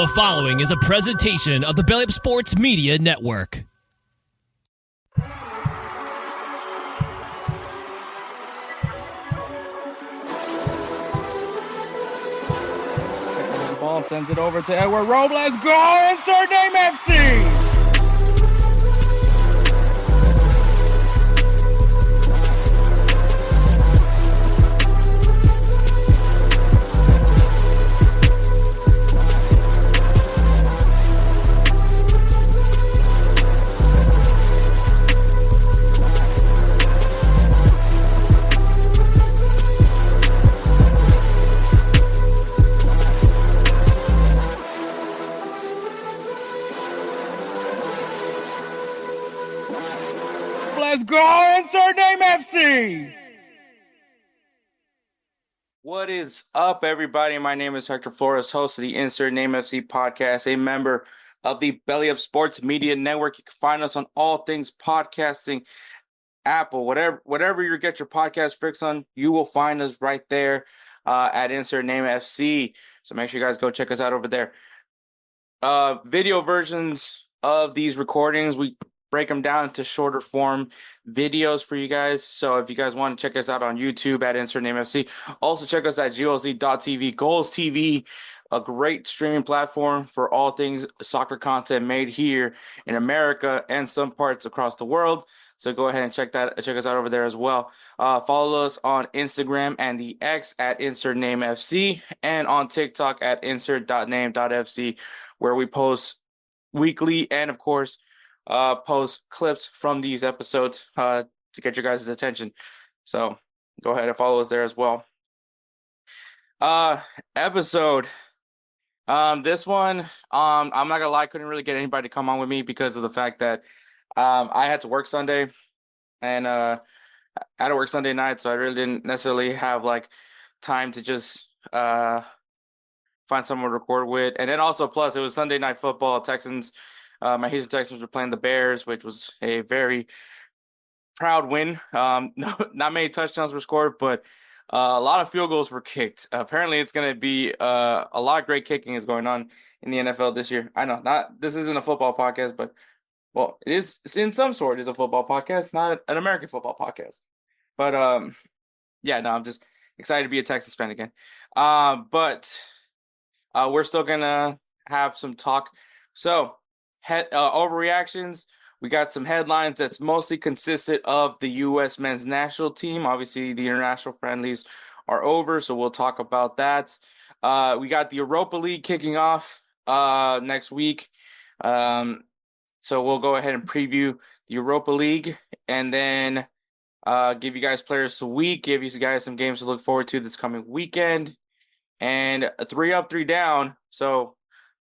The following is a presentation of the BellyUpSports Media Network. The ball sends it over to Edward Robles. Goal! Insert name FC! Let's go! Insert name FC! What is up, everybody? My name is Hector, host of the Insert Name FC podcast, a member of the BellyUpSports Media Network. You can find us on all things podcasting, Apple, whatever you get your podcast fix on, you will find us right there at Insert Name FC. So make sure you guys go check us out over there. Video versions of these recordings, we break them down into shorter form videos for you guys. So if you guys want to check us out on YouTube at Insert Name FC, also check us at GolzTV. GolzTV, a great streaming platform for all things soccer content made here in America and some parts across the world. So go ahead and check us out over there as well. Follow us on Instagram and the X at Insert Name FC and on TikTok at insert.name.fc, where we post weekly and, of course, post clips from these episodes to get your guys' attention. So go ahead and follow us there as well. Episode. This one, I'm not gonna lie, I couldn't really get anybody to come on with me because of the fact that I had to work Sunday and I had to work Sunday night, so I really didn't necessarily have like time to just find someone to record with. And then also, plus, it was Sunday Night Football. Texans, my Houston Texans were playing the Bears, which was a very proud win. Not many touchdowns were scored, but a lot of field goals were kicked. Apparently, it's going to be a lot of great kicking is going on in the NFL this year. I know, this isn't a football podcast, but well, it's in some sort is a football podcast, not an American football podcast. But yeah, no, I'm just excited to be a Texas fan again. But we're still gonna have some talk. So, overreactions. We got some headlines that's mostly consisted of the U.S. men's national team. Obviously, the international friendlies are over, so we'll talk about that. We got the Europa League kicking off next week. So we'll go ahead and preview the Europa League and then give you guys players of the week, give you guys some games to look forward to this coming weekend. And a 3 up, 3 down. So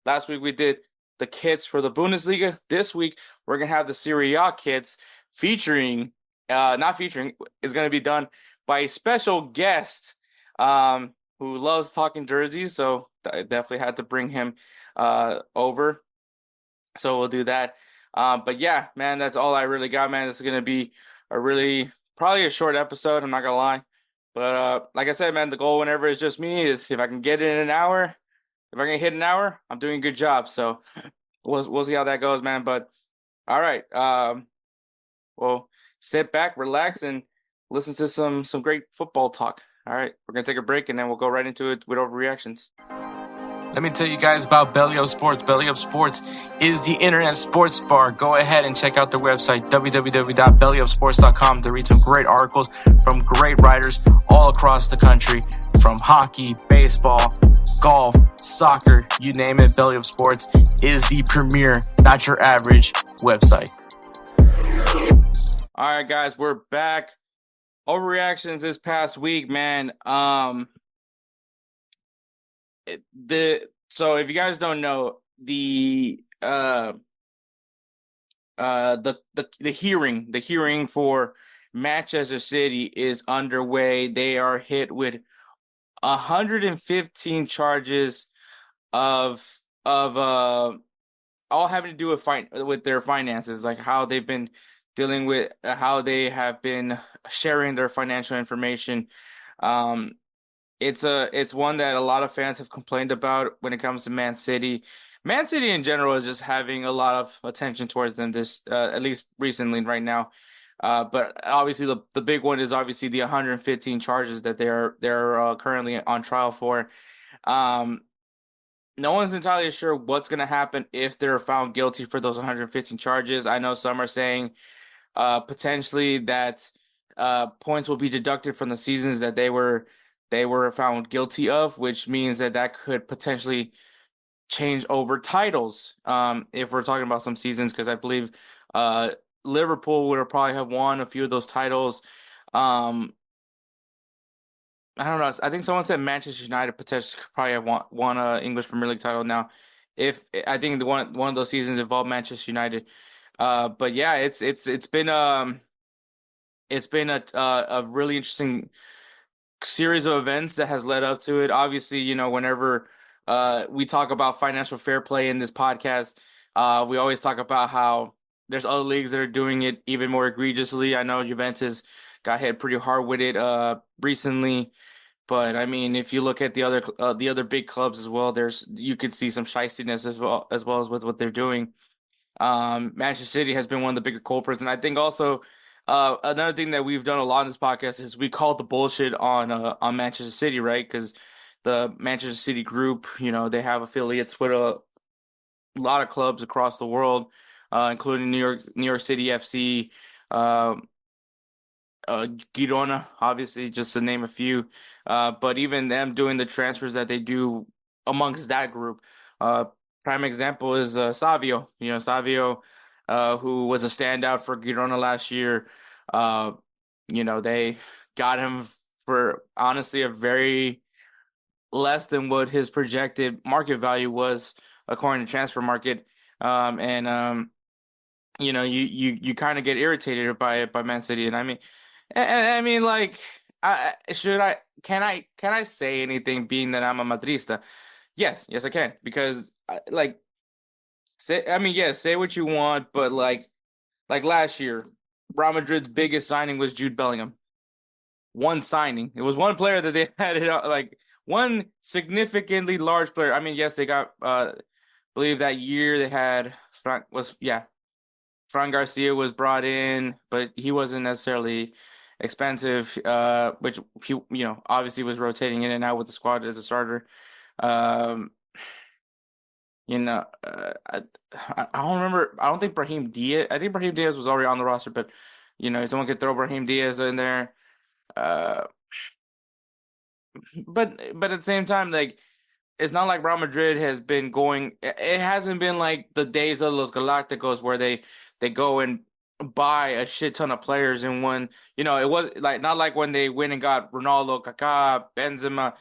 last week we did the kits for the Bundesliga. This week we're going to have the Serie A kits is going to be done by a special guest who loves talking jerseys. So I definitely had to bring him over. So we'll do that. But yeah, man, that's all I really got, man. This is going to be probably a short episode. I'm not going to lie. But like I said, man, the goal whenever it's just me is if I can get it in an hour, if I can hit an hour, I'm doing a good job. So we'll see how that goes, man. But all right. Well, sit back, relax, and listen to some great football talk. All right. We're going to take a break, and then we'll go right into it with overreactions. Let me tell you guys about BellyUpSports. BellyUpSports is the internet sports bar. Go ahead and check out their website, www.bellyupsports.com, to read some great articles from great writers all across the country, from hockey, baseball, golf, soccer, you name it. BellyUpSports is the premier, not your average website. All right, guys, we're back. Overreactions this past week, man. So if you guys don't know, the hearing for Manchester City is underway. They are hit with 115 charges of all having to do with their finances, like how they've been dealing with how they have been sharing their financial information. It's one that a lot of fans have complained about when it comes to Man City. Man City in general is just having a lot of attention towards them this at least recently right now. But obviously the big one is obviously the 115 charges that they're currently on trial for. Um, no one's entirely sure what's going to happen if they're found guilty for those 115 charges. I know some are saying potentially that points will be deducted from the seasons that they were found guilty of, which means that that could potentially change over titles. If we're talking about some seasons, because I believe uh, Liverpool would probably have won a few of those titles. Um, I don't know. I think someone said Manchester United potentially could probably have won a English Premier League title now. If I think the one of those seasons involved Manchester United. But yeah, it's been a really interesting series of events that has led up to it. Obviously, whenever we talk about financial fair play in this podcast, we always talk about how there's other leagues that are doing it even more egregiously. I know Juventus got hit pretty hard with it recently, but I mean, if you look at the other big clubs as well, you could see some shystiness as well as with what they're doing. Manchester City has been one of the bigger culprits, and I think also another thing that we've done a lot in this podcast is we called the bullshit on Manchester City, right? Because the Manchester City group, they have affiliates with a lot of clubs across the world, including New York City FC, Girona, obviously, just to name a few. But even them doing the transfers that they do amongst that group. Uh, Prime example is Savio. Savio, who was a standout for Girona last year. Uh, they got him for honestly a very less than what his projected market value was according to Transfer Market. And you kind of get irritated by Man City, and I mean, and I mean, like, should I can I say anything being that I'm a Madrista? Yes, I can because like say I mean, yes, say what you want, but like last year, Real Madrid's biggest signing was Jude Bellingham. One signing. It was one player that they had like one significantly large player. I mean, yes, they got I believe that year they had Fran Garcia was brought in, but he wasn't necessarily expensive, which he, obviously was rotating in and out with the squad as a starter. Um, I don't remember. I don't think Brahim Diaz. I think Brahim Diaz was already on the roster, but someone could throw Brahim Diaz in there. Uh, but at the same time, like it's not like Real Madrid has been going. It hasn't been like the days of Los Galacticos where they go and buy a shit ton of players in one. It was like not like when they went and got Ronaldo, Kaká, Benzema,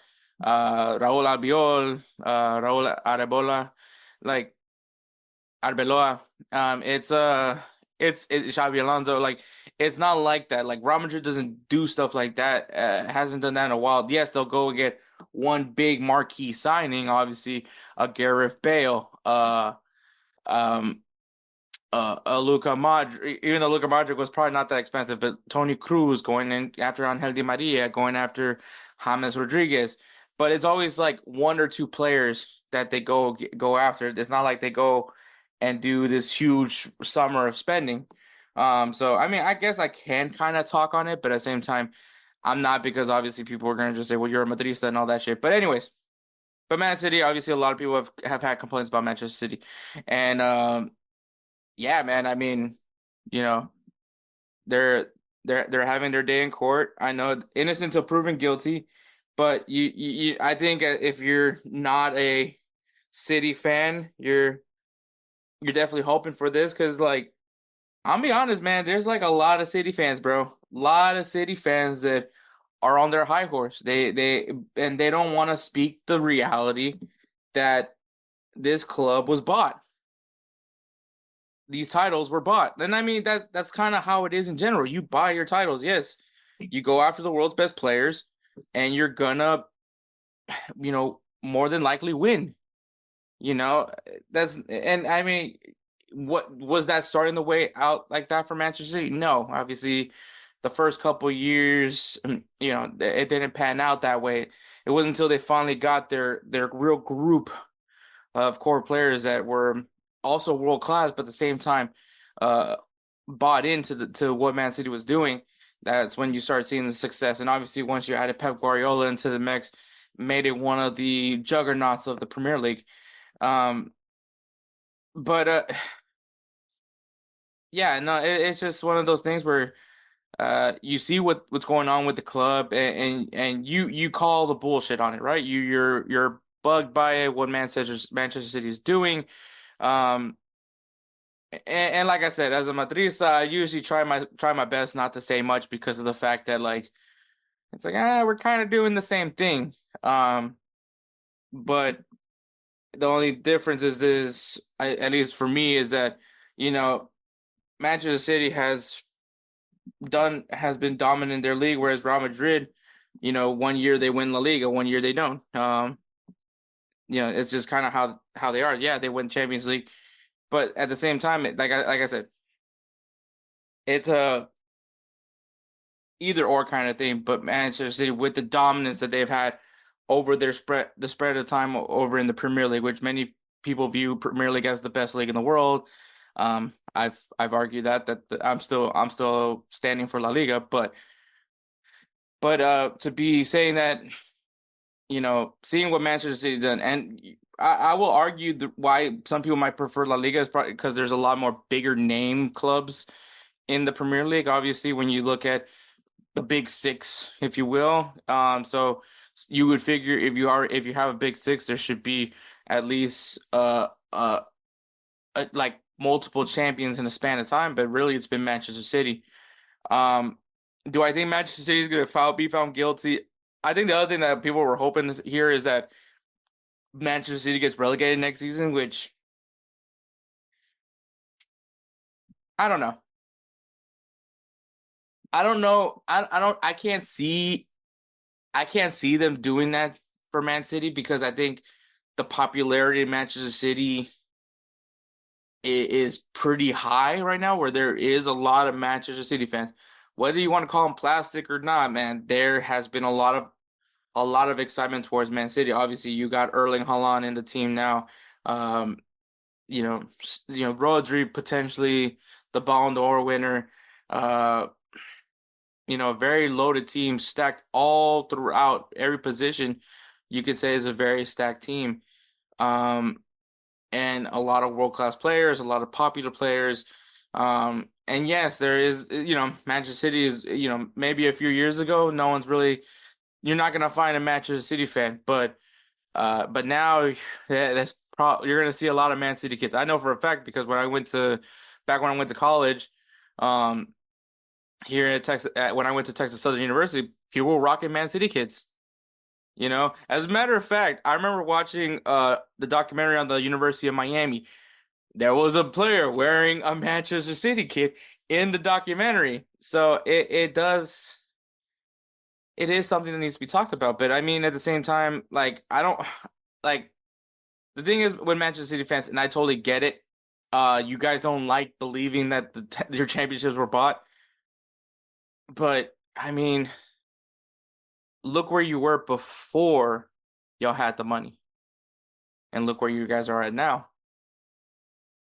Raúl Albiol, Raúl Arebola, like Arbeloa. It's Xabi Alonso. Like it's not like that. Like Real Madrid doesn't do stuff like that. Hasn't done that in a while. Yes, they'll go and get one big marquee signing, obviously a Gareth Bale, um, Luka Modric. Even though Luka Modric was probably not that expensive, but Tony Cruz going in after Angel Di Maria, going after James Rodriguez. But it's always like one or two players that they go after. It's not like they go and do this huge summer of spending. So I mean, I guess I can kind of talk on it, but at the same time, I'm not because obviously people are gonna just say, "Well, you're a Madrista" and all that shit. But anyways, but Man City, obviously, a lot of people have had complaints about Manchester City, and yeah, man. I mean, you know, they're they're having their day in court. I know innocent until proven guilty, but I think if you're not a City fan, you're definitely hoping for this because like. I'll be honest, man. There's like a lot of City fans, bro. A lot of City fans that are on their high horse. They don't want to speak the reality that this club was bought. These titles were bought. And I mean that's kind of how it is in general. You buy your titles, yes. You go after the world's best players and you're gonna, more than likely win. That's and I mean what was that starting the way out like that for Manchester City? No, obviously the first couple years, it didn't pan out that way. It wasn't until they finally got their real group of core players that were also world class, but at the same time, uh, bought into to what Man City was doing. That's when you start seeing the success. And obviously, once you added Pep Guardiola into the mix, made it one of the juggernauts of the Premier League. Um, but yeah, no, it's just one of those things where you see what's going on with the club, and you call the bullshit on it, right? You're bugged by it, what Manchester City is doing. Um, and like I said, as a Madrista, I usually try my best not to say much because of the fact that like it's like we're kind of doing the same thing. Um, but the only difference at least for me, is that you know Manchester City has been dominant in their league, whereas Real Madrid, one year they win La Liga, one year they don't. It's just kind of how they are. Yeah, they win Champions League, but at the same time, like I said, it's a either or kind of thing. But Manchester City, with the dominance that they've had over the spread of time over in the Premier League, which many people view Premier League as the best league in the world. I've argued that I'm still standing for La Liga, but to be saying that, seeing what Manchester City's done, and I will argue why some people might prefer La Liga is probably because there's a lot more bigger name clubs in the Premier League. Obviously, when you look at the big six, if you will, so you would figure if you have a big six, there should be at least like multiple champions in a span of time. But really, it's been Manchester City. Um, do I think Manchester City is going to be found guilty? I think the other thing that people were hoping to hear is that Manchester City gets relegated next season, which I don't know. I don't know. I can't see them doing that for Man City because I think the popularity of Manchester City is pretty high right now, where there is a lot of Manchester City fans. Whether you want to call them plastic or not, man, there has been a lot of excitement towards Man City. Obviously, you got Erling Haaland in the team now. Um, Rodri potentially the Ballon d'Or winner. Uh, a very loaded team, stacked all throughout every position. You could say is a very stacked team. Um, and a lot of world-class players, a lot of popular players. And yes, there is, Manchester City is, maybe a few years ago, you're not gonna find a Manchester City fan, but now you're gonna see a lot of Man City kids. I know for a fact because back when I went to college, um, here in Texas, when I went to Texas Southern University, people were rocking Man City kids. As a matter of fact, I remember watching the documentary on the University of Miami. There was a player wearing a Manchester City kit in the documentary. So it is something that needs to be talked about. But I mean, at the same time, like I don't like the thing is with Manchester City fans, and I totally get it. You guys don't like believing that your championships were bought, but I mean, look where you were before y'all had the money, and look where you guys are at now.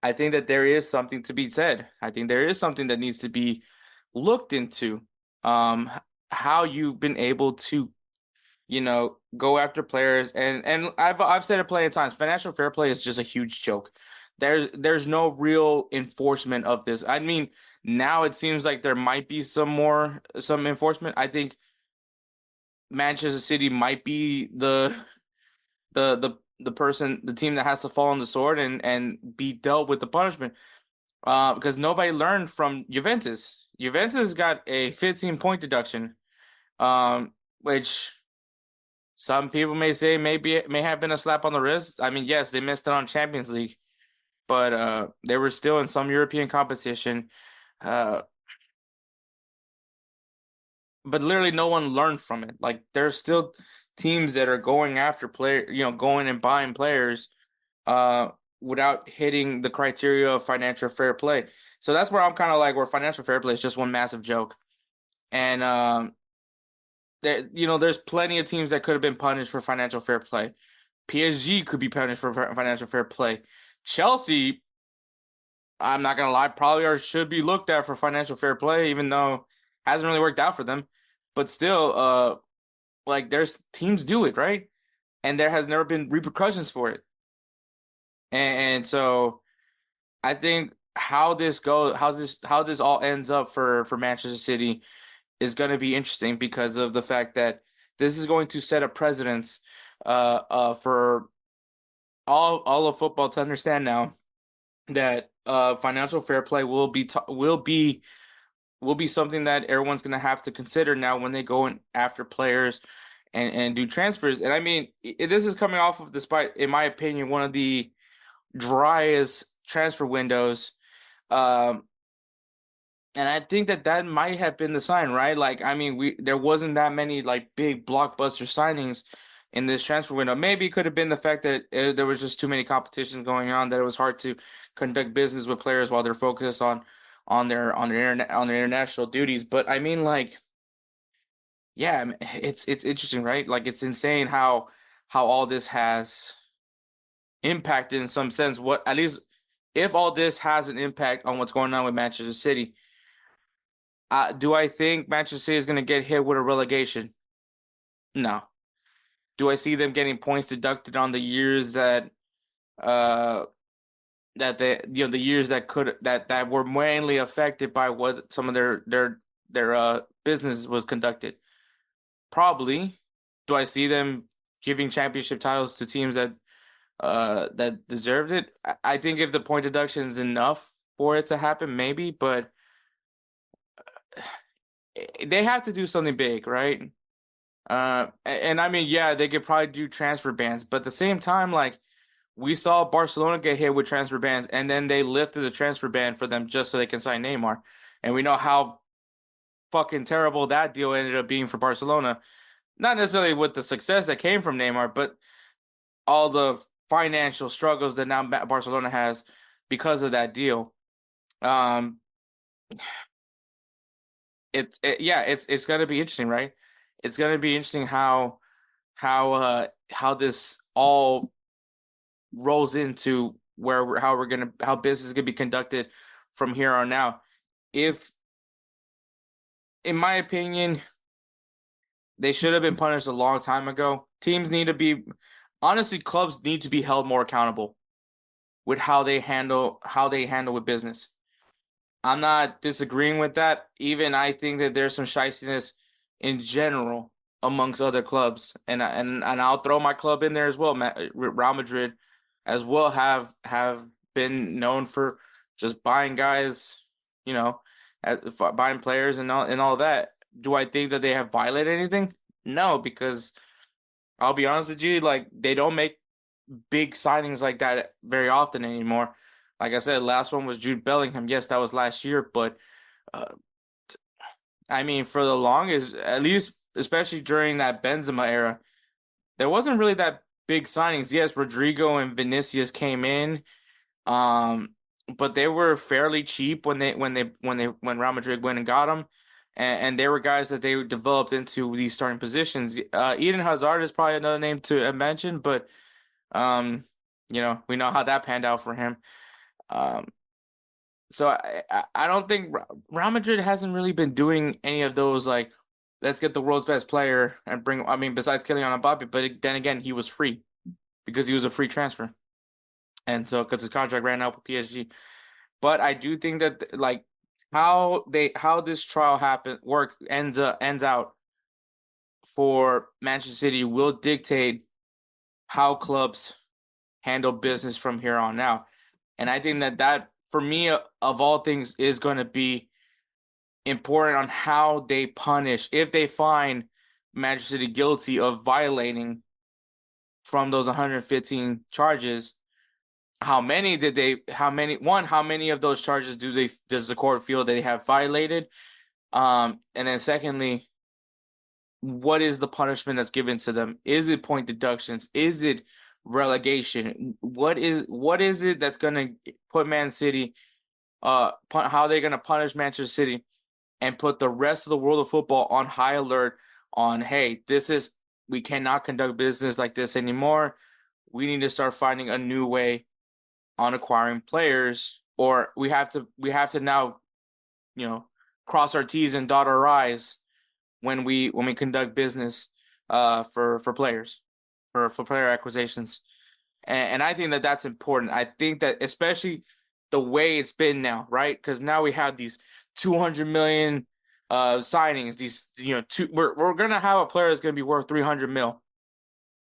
I think that there is something to be said. I think there is something that needs to be looked into. Um, how you've been able to, go after players, and I've said it plenty of times. Financial fair play is just a huge joke. There's no real enforcement of this. I mean, now it seems like there might be some enforcement. I think Manchester City might be the team that has to fall on the sword and be dealt with the punishment. Because nobody learned from Juventus. Juventus got a 15-point deduction, which some people may say may have been a slap on the wrist. I mean, yes, they missed it on Champions League, but they were still in some European competition. Uh, but literally no one learned from it. Like there's still teams that are going after going and buying players uh without hitting the criteria of financial fair play. So that's where I'm kind of like where financial fair play is just one massive joke. And there's plenty of teams that could have been punished for financial fair play. PSG could be punished for financial fair play. Chelsea, I'm not gonna lie, probably or should be looked at for financial fair play, even though it hasn't really worked out for them. But still, like there's teams do it, right? And there has never been repercussions for it. And so I think how this all ends up for Manchester City is going to be interesting because of the fact that this is going to set a precedence for all of football to understand now that financial fair play will be something that everyone's going to have to consider now when they go in after players and do transfers. And I mean, this is coming off of, despite, in my opinion, one of the driest transfer windows. Um, and I think that might have been the sign, right? Like, I mean, there wasn't that many like big blockbuster signings in this transfer window. Maybe it could have been the fact that there was just too many competitions going on that it was hard to conduct business with players while they're focused on their international duties. But I mean, like, yeah, I mean, it's interesting, right? Like, it's insane how all this has impacted in some sense. What at least if all this has an impact on what's going on with Manchester City. Do I think Manchester City is going to get hit with a relegation? No. Do I see them getting points deducted on the years uh that the years that were mainly affected by what some of their business was conducted? Probably. Do I see them giving championship titles to teams that deserved it? I think if the point deduction is enough for it to happen, maybe, but they have to do something big, right? And I mean, yeah, they could probably do transfer bans, but at the same time, like we saw Barcelona get hit with transfer bans, and then they lifted the transfer ban for them just so they can sign Neymar. And we know how fucking terrible that deal ended up being for Barcelona. Not necessarily with the success that came from Neymar, but all the financial struggles that now Barcelona has because of that deal. Um, yeah, it's gonna be interesting, right? It's gonna be interesting how this all rolls into how business is gonna be conducted from here on out. If, in my opinion, they should have been punished a long time ago. Teams need to be honestly, clubs need to be held more accountable with how they handle with business. I'm not disagreeing with that. Even I think that there's some shystiness in general amongst other clubs, and I'll throw my club in there as well. Real Madrid, as well, have been known for just buying guys, you know, buying players and all that. Do I think that they have violated anything? No, because I'll be honest with you, like they don't make big signings like that very often anymore. Like I said, last one was Jude Bellingham. Yes, that was last year, but uh, I mean, for the longest, at least, especially during that Benzema era, there wasn't really that big signings. Yes, Rodrigo and Vinicius came in, um, but they were fairly cheap when Real Madrid went and got them, and they were guys that they developed into these starting positions. Eden Hazard is probably another name to mention, but um, we know how that panned out for him. Um, so I don't think Real Madrid hasn't really been doing any of those like let's get the world's best player and bring. I mean, besides Kylian Mbappe, but then again, he was free because he was a free transfer, and so because his contract ran out with PSG. But I do think that like how this trial ends out for Manchester City will dictate how clubs handle business from here on out. And I think that for me, of all things, is going to be important on how they punish if they find Manchester City guilty of violating from those 115 charges. How many how many of those charges does the court feel they have violated? And then secondly, what is the punishment that's given to them? Is it point deductions? Is it relegation? What is it that's gonna put Man City how they're gonna punish Manchester City and put the rest of the world of football on high alert on, hey, we cannot conduct business like this anymore. we need to start finding a new way on acquiring players, or we have to now, cross our T's and dot our I's when we conduct business for players, for player acquisitions. And I think that that's important. I think that especially the way it's been now, right? Because now we have these 200 million signings. These, we're gonna have a player that's gonna be worth 300 mil.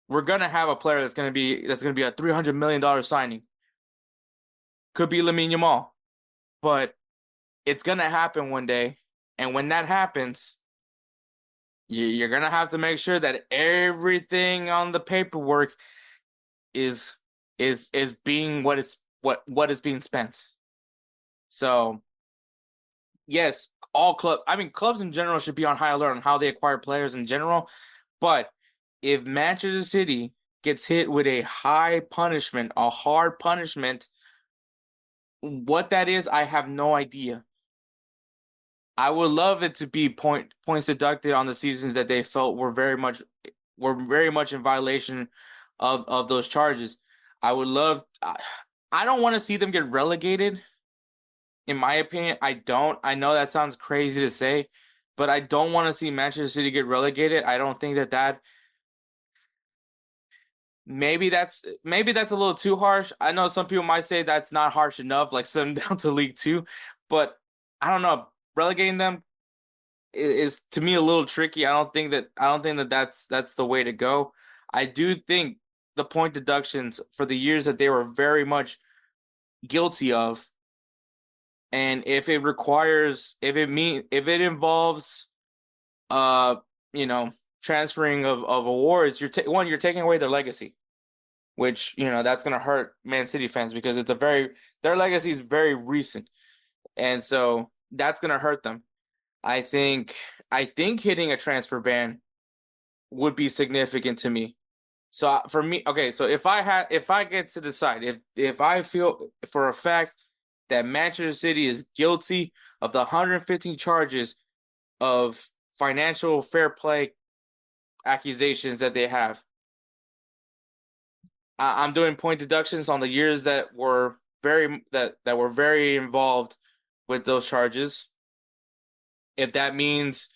We're gonna have a player that's gonna be a $300 million signing. Could be Lamine Yamal, but it's gonna happen one day. And when that happens, you're gonna have to make sure that everything on the paperwork is being what is being spent. So yes, clubs in general should be on high alert on how they acquire players in general. But if Manchester City gets hit with a hard punishment, what that is, I have no idea. I would love it to be points deducted on the seasons that they felt were very much in violation of those charges. I would love. I don't want to see them get relegated. In my opinion, I don't. I know that sounds crazy to say, but I don't want to see Manchester City get relegated. I don't think that maybe that's a little too harsh. I know some people might say that's not harsh enough, like send them down to League Two, but I don't know. Relegating them is to me a little tricky. I don't think that that's the way to go. I do think the point deductions for the years that they were very much guilty of, and if it involves transferring of awards, you're taking away their legacy, which that's going to hurt Man City fans because their legacy is very recent, and so that's going to hurt them. I think hitting a transfer ban would be significant to me. So for me, okay, so if I get to decide, if I feel for a fact that Manchester City is guilty of the 115 charges of financial fair play accusations that they have, I'm doing point deductions on the years that were very involved with those charges. If that means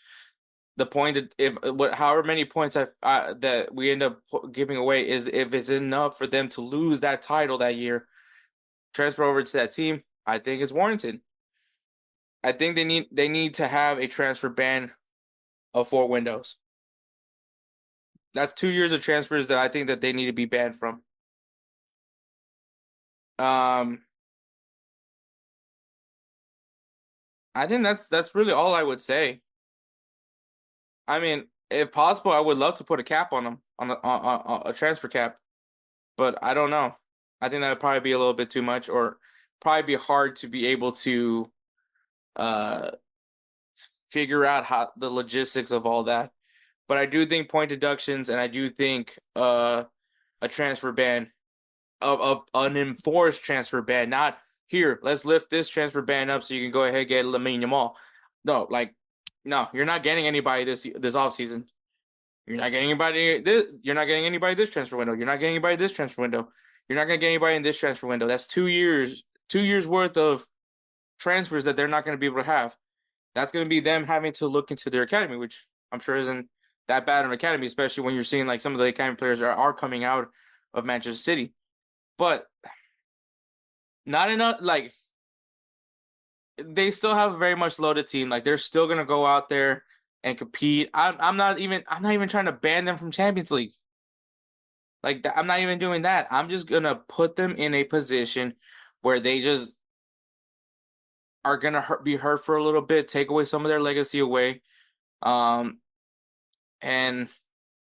however many points that we end up giving away is if it's enough for them to lose that title that year, transfer over to that team, I think it's warranted. I think they need to have a transfer ban of 4 windows. That's 2 years of transfers that I think that they need to be banned from. I think that's really all I would say. I mean, if possible, I would love to put a cap on them, on a transfer cap, but I don't know. I think that would probably be a little bit too much, or probably be hard to be able to uh figure out how the logistics of all that. But I do think point deductions, and I do think a transfer ban of an enforced transfer ban, not here, let's lift this transfer ban up so you can go ahead and get Lamine Yamal. No, you're not getting anybody this offseason. You're not getting anybody this transfer window. You're not getting anybody this transfer window. You're not going to get anybody in this transfer window. That's 2 years worth of transfers that they're not going to be able to have. That's going to be them having to look into their academy, which I'm sure isn't that bad of an academy, especially when you're seeing like some of the academy players are coming out of Manchester City. But not enough, like, they still have a very much loaded team. Like, they're still going to go out there and compete. I'm not even trying to ban them from Champions League. Like, I'm not even doing that. I'm just going to put them in a position where they just are going to be hurt for a little bit, take away some of their legacy away. And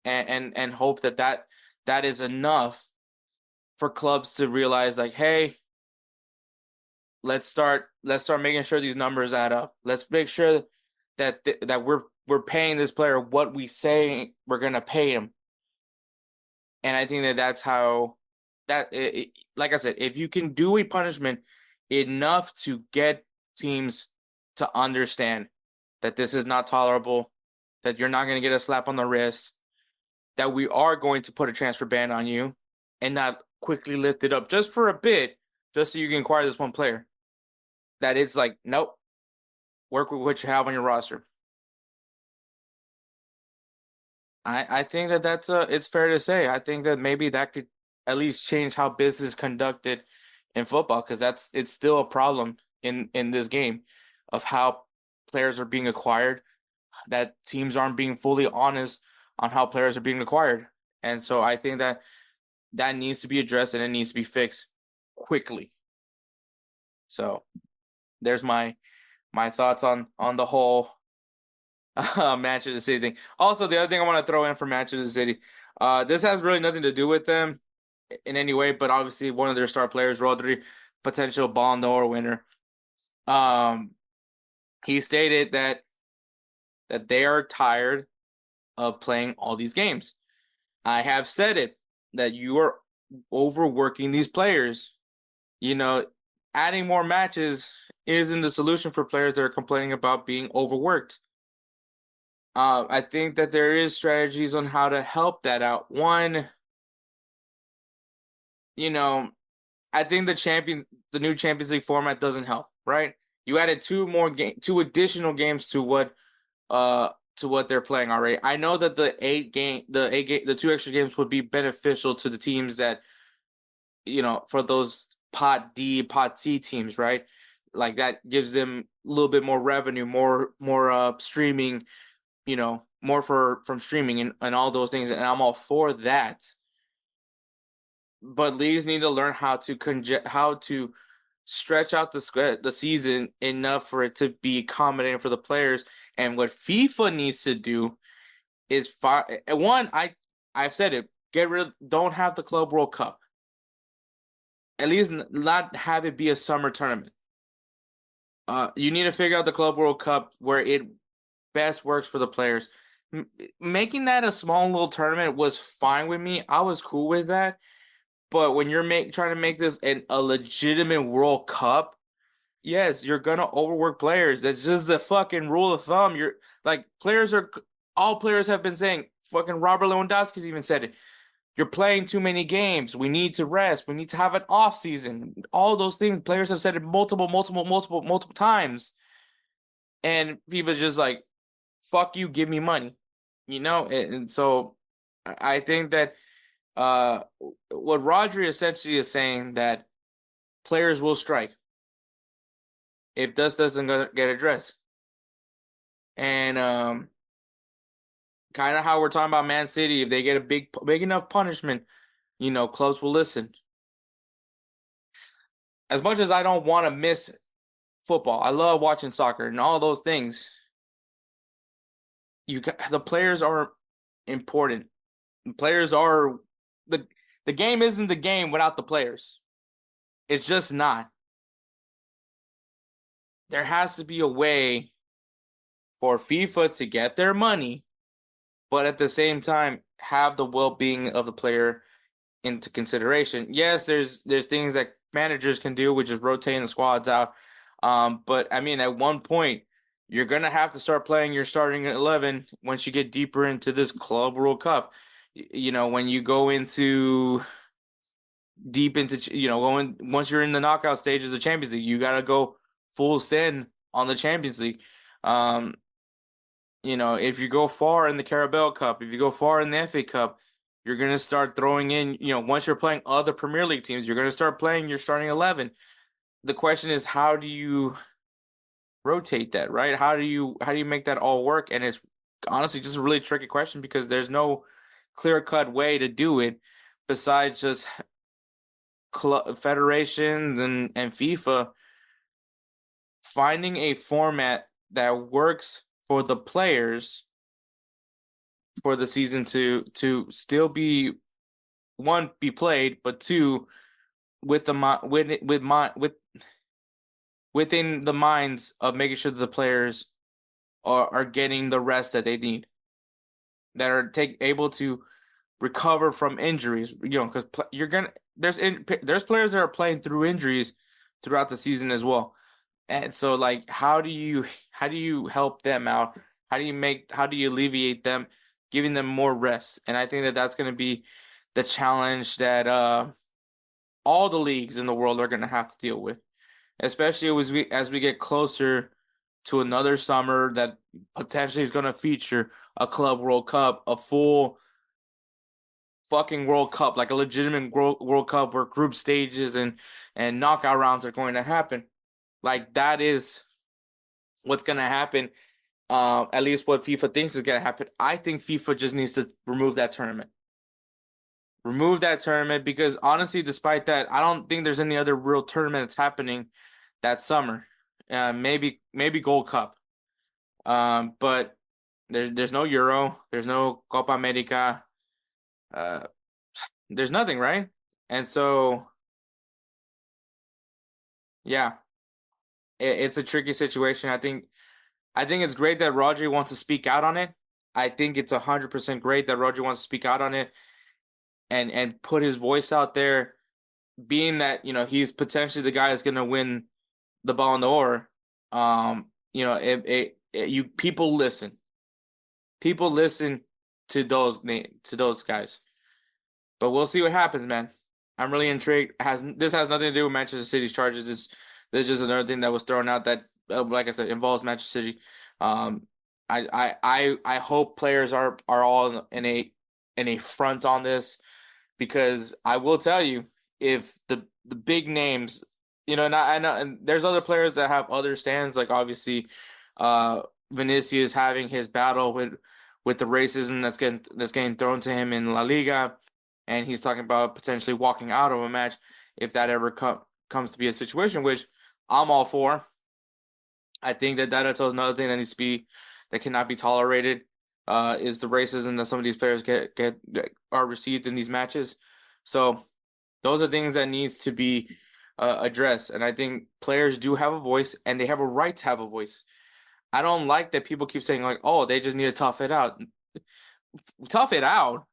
hope that is enough for clubs to realize, like, hey, let's start making sure these numbers add up. Let's make sure that we're paying this player what we say we're gonna pay him. And I think that's how like I said, if you can do a punishment enough to get teams to understand that this is not tolerable, that you're not going to get a slap on the wrist, that we are going to put a transfer ban on you, and not quickly lift it up just for a bit, just so you can acquire this one player. That it's like, nope, work with what you have on your roster. I think that it's fair to say. I think that maybe that could at least change how business is conducted in football, because it's still a problem in this game of how players are being acquired, that teams aren't being fully honest on how players are being acquired. And so I think that needs to be addressed and it needs to be fixed quickly. So there's my thoughts on the whole Manchester City thing. Also, the other thing I want to throw in for Manchester City, this has really nothing to do with them in any way, but obviously one of their star players, Rodri, potential Ballon d'Or winner. He stated that they are tired of playing all these games. I have said it, that you are overworking these players. You know, adding more matches isn't the solution for players that are complaining about being overworked. I think that there is strategies on how to help that out. One, you know, I think the new Champions League format doesn't help, right? You added two additional games to what they're playing already. I know that the two extra games would be beneficial to the teams that, for those pot D, pot C teams, right? Like that gives them a little bit more revenue, more streaming, more from streaming and all those things, and I'm all for that. But leagues need to learn how to stretch out the season enough for it to be accommodating for the players. And what FIFA needs to do is I've said it, don't have the Club World Cup. At least not have it be a summer tournament. You need to figure out the Club World Cup where it best works for the players. Making that a small little tournament was fine with me. I was cool with that. But when you're trying to make this a legitimate World Cup, yes, you're gonna overwork players. That's just the fucking rule of thumb. You're like all players have been saying. Fucking Robert Lewandowski's even said it. You're playing too many games. We need to rest. We need to have an off season. All those things players have said it multiple times. And FIFA's just like, fuck you, give me money. And so I think that what Rodri essentially is saying, that players will strike if this doesn't get addressed. And kind of how we're talking about Man City, if they get a big enough punishment, clubs will listen. As much as I don't want to miss football, I love watching soccer and all those things. The players are important. Players are the game isn't the game without the players. It's just not. There has to be a way for FIFA to get their money, but at the same time have the well-being of the player into consideration. Yes, there's things that managers can do, which is rotating the squads out. But I mean, at one point, you're gonna have to start playing your starting 11 once you get deeper into this Club World Cup. When you go deep into, once you're in the knockout stages of Champions League, you gotta go full send on the Champions League. If you go far in the Carabao Cup, if you go far in the FA Cup, you're going to start throwing in, once you're playing other Premier League teams, you're going to start playing your starting 11. The question is, how do you rotate that, right? How do you make that all work? And it's honestly just a really tricky question, because there's no clear-cut way to do it besides just federations and FIFA finding a format that works for the players for the season to still be, one, be played, but two, within the minds of making sure that the players are getting the rest that they need, that are able to recover from injuries. Because there's players that are playing through injuries throughout the season as well. And so, like, how do you help them out? How do you alleviate them, giving them more rest? And I think that that's going to be the challenge that all the leagues in the world are going to have to deal with, especially as we get closer to another summer that potentially is going to feature a Club World Cup, a full fucking World Cup, like a legitimate World Cup where group stages and knockout rounds are going to happen. Like that is what's going to happen. At least what FIFA thinks is going to happen. I think FIFA just needs to remove that tournament. Remove that tournament because honestly, despite that, I don't think there's any other real tournament that's happening that summer. Maybe Gold Cup. But there's no Euro, there's no Copa America, uh, there's nothing, right? And so yeah, it's a tricky situation. I think it's great that Rodri wants to speak out on it. I think it's 100% great that Rodri wants to speak out on it and put his voice out there, being that he's potentially the guy that's going to win the Ballon d'Or. You people listen to those guys. But we'll see what happens, man. I'm really intrigued. This has nothing to do with Manchester City's charges. This is just another thing that was thrown out that, like I said, involves Manchester City. Um, I hope players are all in a front on this because I will tell you if the big names, and I know, and there's other players that have other stands, like obviously, Vinicius having his battle with the racism that's getting thrown to him in La Liga, and he's talking about potentially walking out of a match if that ever comes to be a situation, which I'm all for. I think that is another thing that cannot be tolerated, is the racism that some of these players are received in these matches. So those are things that needs to be addressed, and I think players do have a voice, and they have a right to have a voice. I don't like that people keep saying like, "Oh, they just need to tough it out." Tough it out.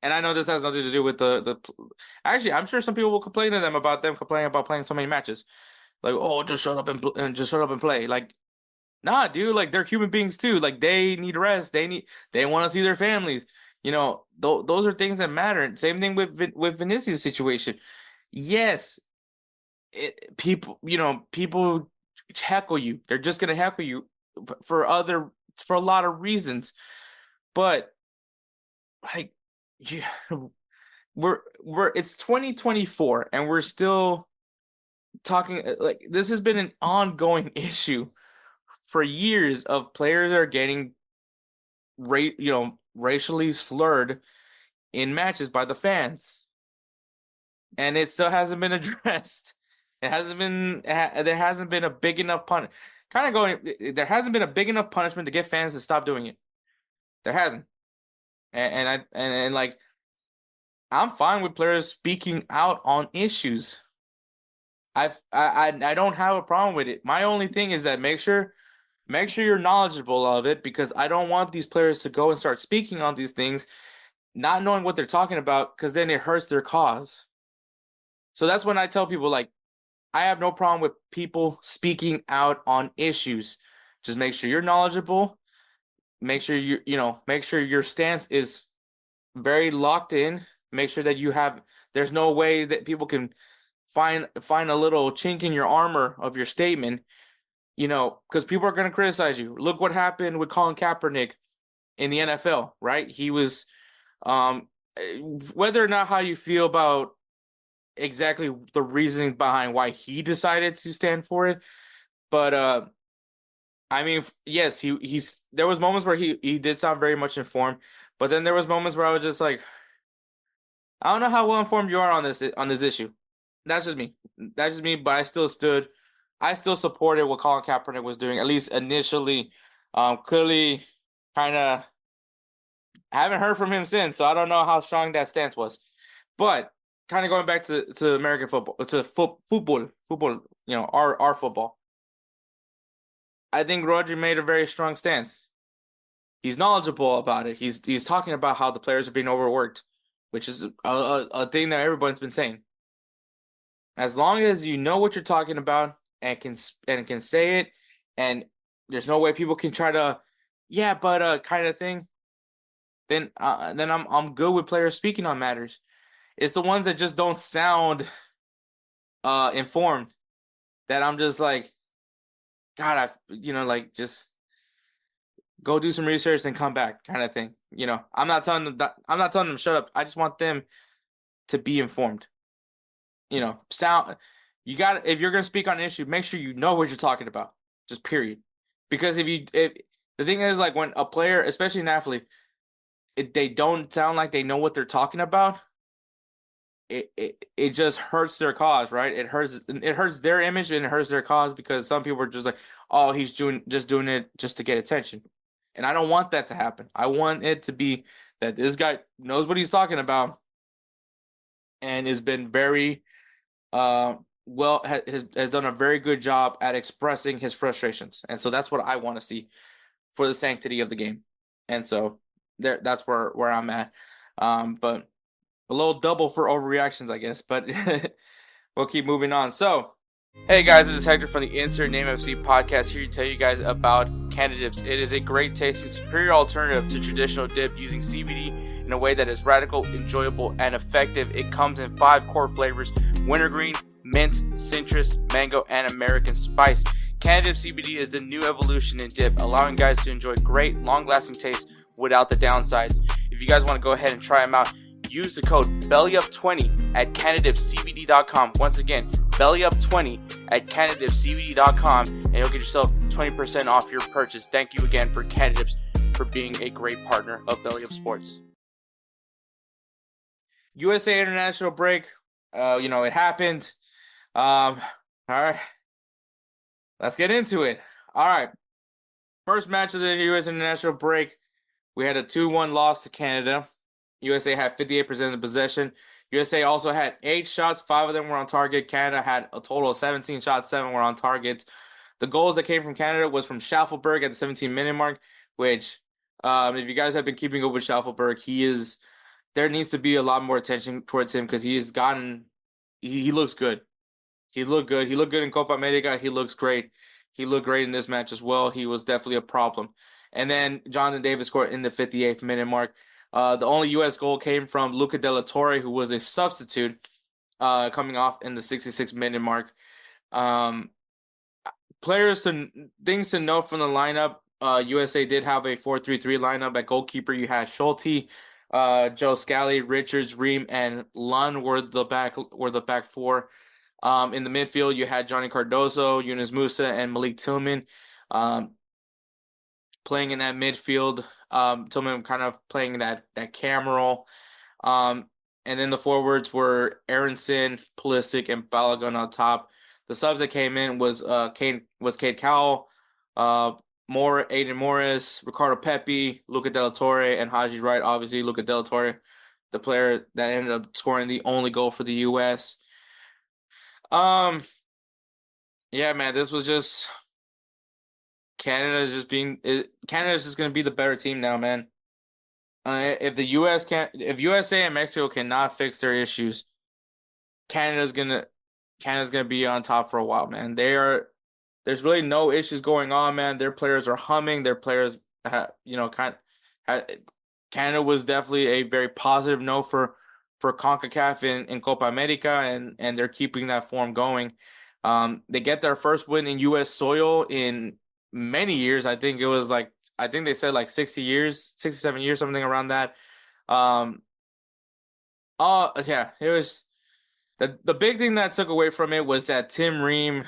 And I know this has nothing to do with the. Actually, I'm sure some people will complain to them about them complaining about playing so many matches. Like, oh, just shut up and just shut up and play. Like, nah, dude. Like, they're human beings too. Like, they need rest. They want to see their families. Those are things that matter. Same thing with Vinicius' situation. Yes, people heckle you. They're just gonna heckle you for a lot of reasons. But like, you, we're it's 2024 and we're still talking like this has been an ongoing issue for years of players that are getting racially slurred in matches by the fans, and it still hasn't been addressed. There hasn't been a big enough there hasn't been a big enough punishment to get fans to stop doing it. There hasn't. And like I'm fine with players speaking out on issues. I don't have a problem with it. My only thing is that make sure you're knowledgeable of it because I don't want these players to go and start speaking on these things, not knowing what they're talking about, because then it hurts their cause. So that's when I tell people like I have no problem with people speaking out on issues. Just make sure you're knowledgeable. Make sure your stance is very locked in. Make sure that there's no way that people can find a little chink in your armor of your statement, because people are going to criticize you. Look what happened with Colin Kaepernick in the NFL, right? He was, um, whether or not how you feel about exactly the reasoning behind why he decided to stand for it, but I mean, yes, there was moments where he did sound very much informed, but then there was moments where I was just like, I don't know how well informed you are on this issue. That's just me. That's just me. But I still supported what Colin Kaepernick was doing, at least initially. Clearly, kind of haven't heard from him since, so I don't know how strong that stance was. But kind of going back to American football, to football, our football. I think Rodri made a very strong stance. He's knowledgeable about it. He's talking about how the players are being overworked, which is a thing that everyone's been saying. As long as you know what you're talking about and can say it, and there's no way people can try to, yeah, but kind of thing, then I'm good with players speaking on matters. It's the ones that just don't sound informed that I'm just like, God, just go do some research and come back kind of thing. I'm not telling them to shut up. I just want them to be informed. Sound if you're gonna speak on an issue, make sure you know what you're talking about. Just period. Because if the thing is, like, when a player, especially an athlete, they don't sound like they know what they're talking about, it just hurts their cause, right? It hurts their image and it hurts their cause, because some people are just like, oh, he's doing it just to get attention. And I don't want that to happen. I want it to be that this guy knows what he's talking about and has been very has done a very good job at expressing his frustrations. And so that's what I want to see for the sanctity of the game. And so that's where I'm at. But a little double for overreactions, I guess, but we'll keep moving on. So, hey guys, this is Hector from the Insert Name FC podcast, here to tell you guys about Canada Dips. It is a great tasting, superior alternative to traditional dip, using CBD in a way that is radical, enjoyable, and effective. It comes in 5 core flavors: wintergreen, mint, citrus, mango, and American spice. Canada Dip CBD is the new evolution in dip, allowing guys to enjoy great, long-lasting taste without the downsides. If you guys want to go ahead and try them out, use the code BellyUp20 at CanadaDipCBD.com. Once again, BellyUp20 at CanadaDipCBD.com, and you'll get yourself 20% off your purchase. Thank you again for Canada Dips for being a great partner of BellyUpSports. USA International break, it happened. All right, let's get into it. All right, first match of the US International break, we had a 2-1 loss to Canada. USA had 58% of the possession. USA also had 8 shots, 5 of them were on target. Canada had a total of 17 shots, 7 were on target. The goals that came from Canada was from Schaffelberg at the 17-minute mark, which, if you guys have been keeping up with Schaffelberg, there needs to be a lot more attention towards him, because he looks good. He looked good. He looked good in Copa America. He looks great. He looked great in this match as well. He was definitely a problem. And then Jonathan Davis scored in the 58th minute mark. The only U.S. goal came from Luca De La Torre, who was a substitute, coming off in the 66-minute mark. Things to note from the lineup. USA did have a 4-3-3 lineup. At goalkeeper, you had Schulte, Joe Scally, Richards, Ream, and Lund were the back 4. In the midfield, you had Johnny Cardozo, Yunus Musa, and Malik Tillman playing in that midfield. Tillman kind of playing that cam role. And then the forwards were Aronson, Pulisic, and Balogun on top. The subs that came in was Cade Cowell, Aiden Morris, Ricardo Pepi, Luca De La Torre, and Haji Wright. Obviously, Luca De La Torre, the player that ended up scoring the only goal for the U.S. Yeah, man, this was just Canada's just going to be the better team now, man. If USA and Mexico cannot fix their issues, Canada's gonna be on top for a while, man. There's really no issues going on, man. Their players are humming. Their players, Canada was definitely a very positive note for CONCACAF in Copa America, and they're keeping that form going. They get their first win in U.S. soil in many years. I think they said like 60 years, 67 years, something around that. Yeah, it was the big thing that I took away from it was that Tim Ream.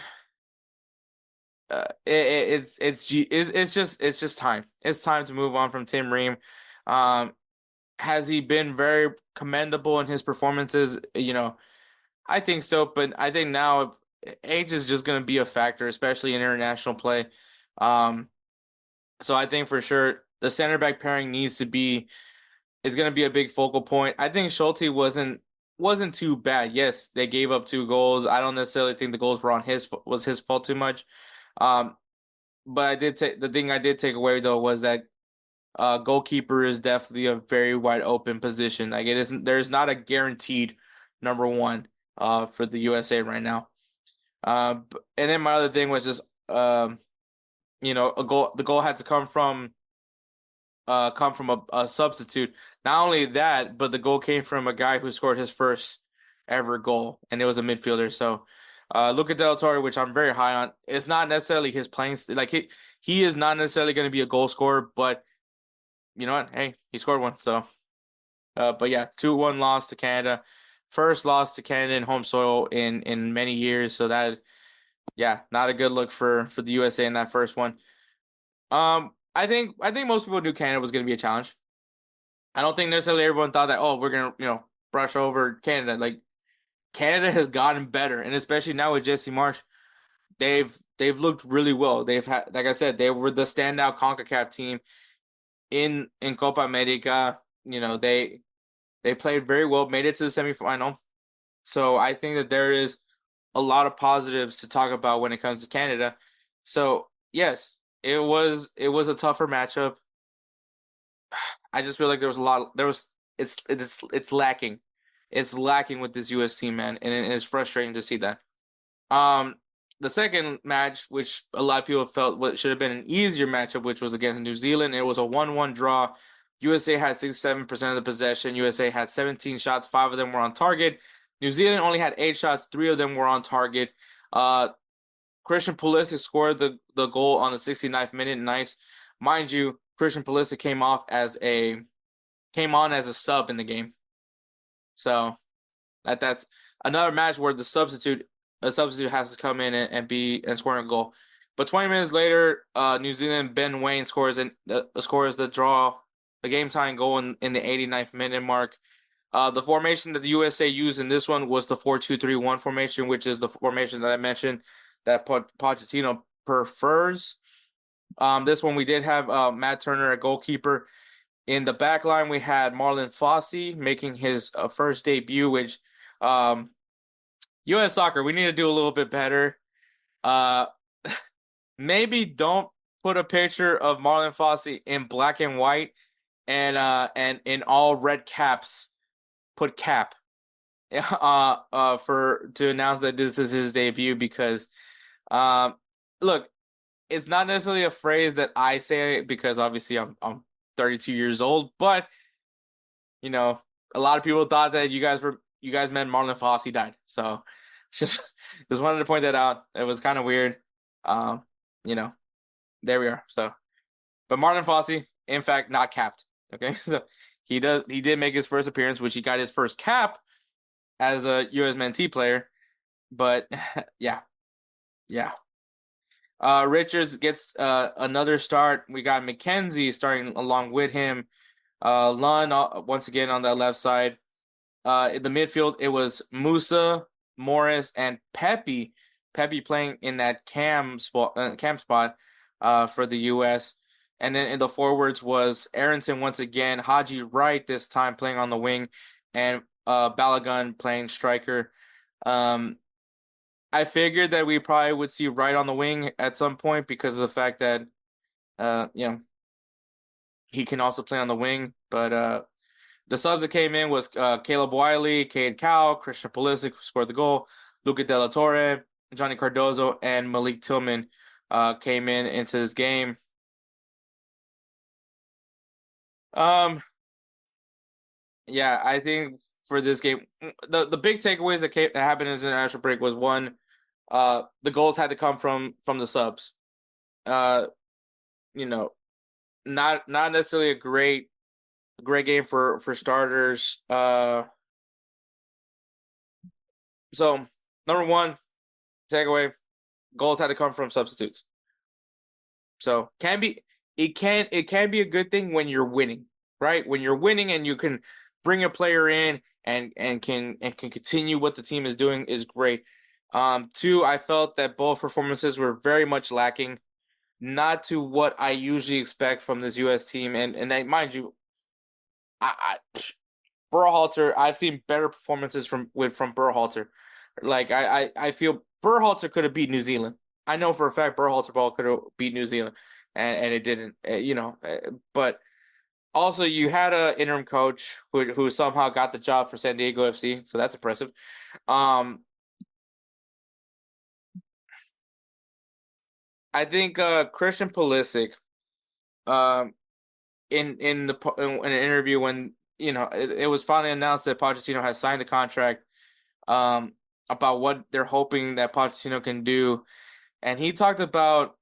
It's just time. It's time to move on from Tim Ream. Has he been very commendable in his performances? I think so, but I think now age is just going to be a factor, especially in international play. So I think for sure the center back pairing is going to be a big focal point. I think Schulte wasn't too bad. Yes, they gave up 2 goals. I don't necessarily think the goals were his fault too much. But the thing I did take away though was that goalkeeper is definitely a very wide open position. Like, there's not a guaranteed number 1 for the USA right now. And then my other thing was just a goal. The goal had to come from come from a substitute. Not only that, but the goal came from a guy who scored his first ever goal, and it was a midfielder. So, Luca Del Torre, which I'm very high on, it's not necessarily his playing like he is not necessarily going to be a goal scorer, but you know what? Hey, he scored one. So, but yeah, 2-1 loss to Canada, first loss to Canada in home soil in many years. So that, yeah, not a good look for the USA in that first one. I think most people knew Canada was going to be a challenge. I don't think necessarily everyone thought that, oh, we're gonna, brush over Canada. Like, Canada has gotten better, and especially now with Jesse Marsch, they've looked really well. They've had, like I said, they were the standout CONCACAF team in Copa America. They played very well, made it to the semifinal. So I think that there is a lot of positives to talk about when it comes to Canada. So yes, it was a tougher matchup. I just feel like it's lacking. It's lacking with this US team, man, and it's frustrating to see that. Um, the second match, which a lot of people felt what should have been an easier matchup, which was against New Zealand, it was a 1-1 draw. USA had 67% of the possession. USA had 17 shots, 5 of them were on target. New Zealand only had 8 shots, 3 of them were on target. Christian Pulisic scored the goal on the 69th minute. Nice. Mind you, Christian Pulisic came on as a sub in the game. So that's another match where a substitute has to come in and score a goal. But 20 minutes later, New Zealand Ben Waine scores the game tying goal in the 89th minute mark. The formation that the USA used in this one was the 4-2-3-1 formation, which is the formation that I mentioned that Pochettino prefers. This one we did have Matt Turner at goalkeeper. In the back line, we had Marlon Fossey making his first debut, which U.S. Soccer, we need to do a little bit better. Maybe don't put a picture of Marlon Fossey in black and white and in all red caps, put cap to announce that this is his debut because look, it's not necessarily a phrase that I say because obviously I'm 32 years old, but a lot of people thought that you guys meant Marlon Fossey died. So just wanted to point that out. It was kind of weird. There we are. So, but Marlon Fossey, in fact, not capped. Okay, so he did make his first appearance, which he got his first cap as a USMNT player. But yeah. Richards gets another start. We got McKenzie starting along with him. Lund once again on that left side. In the midfield, it was Musa, Morris, and Pepe. Pepe playing in that cam spot for the U.S. And then in the forwards was Aronson once again, Haji Wright this time playing on the wing, and Balogun playing striker. I figured that we probably would see Wright on the wing at some point because of the fact that he can also play on the wing. But the subs that came in was Caleb Wiley, Cade Cowell, Christian Pulisic, who scored the goal, Luca De La Torre, Johnny Cardozo, and Malik Tillman came into this game. Yeah, I think for this game, the big takeaways that happened in the international break was one, the goals had to come from the subs. Not necessarily a great game for starters. So number one takeaway, goals had to come from substitutes. So it can be a good thing when you're winning, right? When you're winning and you can bring a player in and can continue what the team is doing is great. Two, I felt that both performances were very much lacking, not to what I usually expect from this U.S. team. And mind you, Berhalter, I've seen better performances from Berhalter. Like I feel Berhalter could have beat New Zealand. I know for a fact Berhalter ball could have beat New Zealand, and it didn't. But also you had an interim coach who somehow got the job for San Diego FC, so that's impressive. I think Christian Pulisic, in an interview when it was finally announced that Pochettino has signed a contract about what they're hoping that Pochettino can do, and he talked about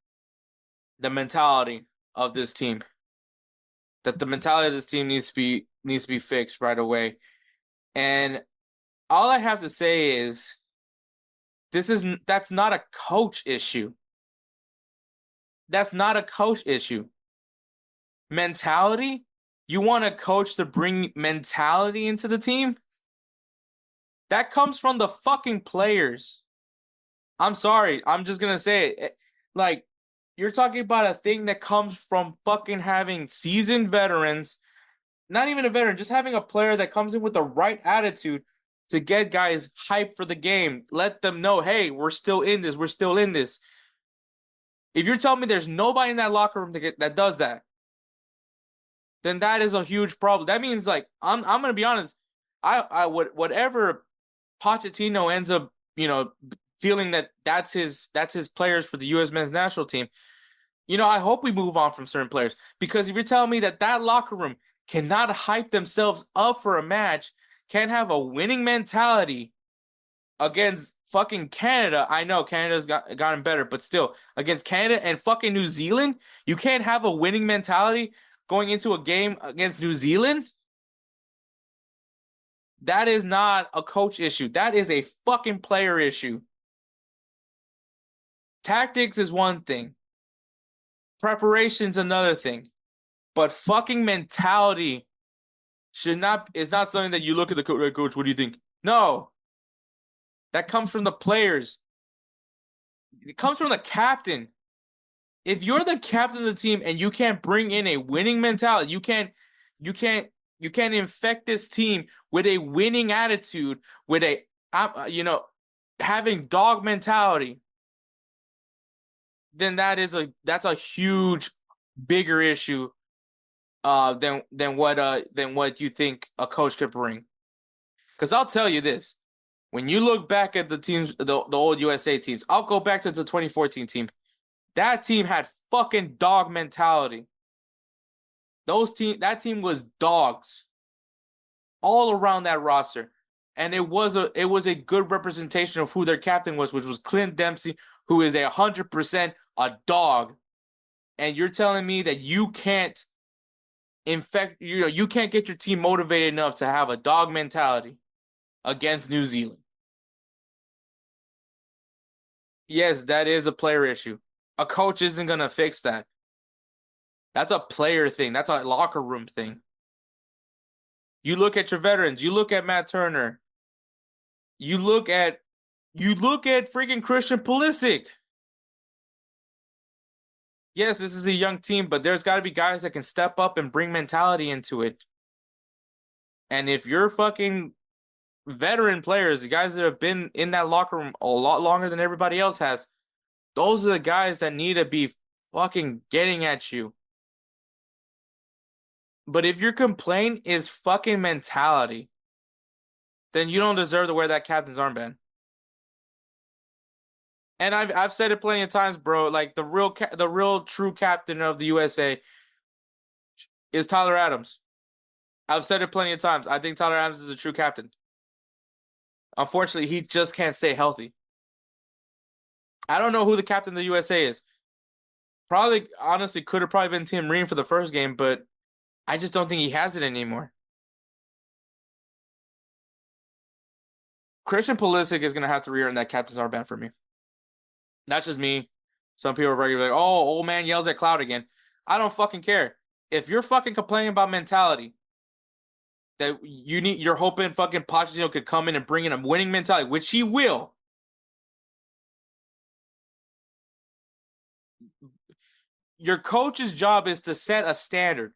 the mentality of this team. That the mentality of this team needs to be fixed right away. And all I have to say is that's not a coach issue. That's not a coach issue. Mentality? You want a coach to bring mentality into the team? That comes from the fucking players. I'm sorry. I'm just going to say it. Like, you're talking about a thing that comes from fucking having seasoned veterans, not even a veteran, just having a player that comes in with the right attitude to get guys hyped for the game. Let them know, hey, we're still in this. We're still in this. If you're telling me there's nobody in that locker room that does that, then that is a huge problem. That means, like, I'm gonna be honest. Whatever Pochettino ends up, feeling that's his players for the U.S. men's national team. I hope we move on from certain players, because if you're telling me that locker room cannot hype themselves up for a match, can't have a winning mentality against fucking Canada. I know Canada's gotten better, but still, against Canada and fucking New Zealand, you can't have a winning mentality going into a game against New Zealand. That is not a coach issue. That is a fucking player issue. Tactics is one thing. Preparation's another thing. But fucking mentality is not something that you look at the coach, what do you think? No. That comes from the players. It comes from the captain. If you're the captain of the team and you can't bring in a winning mentality, you can't infect this team with a winning attitude, with having dog mentality, then that's a huge, bigger issue than what you think a coach could bring. Because I'll tell you this, when you look back at the teams, the old USA teams, I'll go back to the 2014 team. That team had fucking dog mentality. That team was dogs all around that roster. And it was a good representation of who their captain was, which was Clint Dempsey, who is 100% a dog. And you're telling me that you can't you can't get your team motivated enough to have a dog mentality against New Zealand. Yes, that is a player issue. A coach isn't going to fix that. That's a player thing. That's a locker room thing. You look at your veterans. You look at Matt Turner. You look at freaking Christian Pulisic. Yes, this is a young team, but there's got to be guys that can step up and bring mentality into it. And if you're fucking veteran players, the guys that have been in that locker room a lot longer than everybody else has, those are the guys that need to be fucking getting at you. But if your complaint is fucking mentality, then you don't deserve to wear that captain's armband. And I've said it plenty of times, bro. Like the real true captain of the USA is Tyler Adams. I've said it plenty of times. I think Tyler Adams is a true captain. Unfortunately, he just can't stay healthy. I don't know who the captain of the USA is. Probably, honestly, could have probably been Tim Ream for the first game, but I just don't think he has it anymore. Christian Pulisic is going to have to re-earn that captain's armband for me. That's just me. Some people are regularly like, oh, old man yells at cloud again. I don't fucking care. If you're fucking complaining about mentality, that you're hoping fucking Pochettino could come in and bring in a winning mentality, which he will. Your coach's job is to set a standard.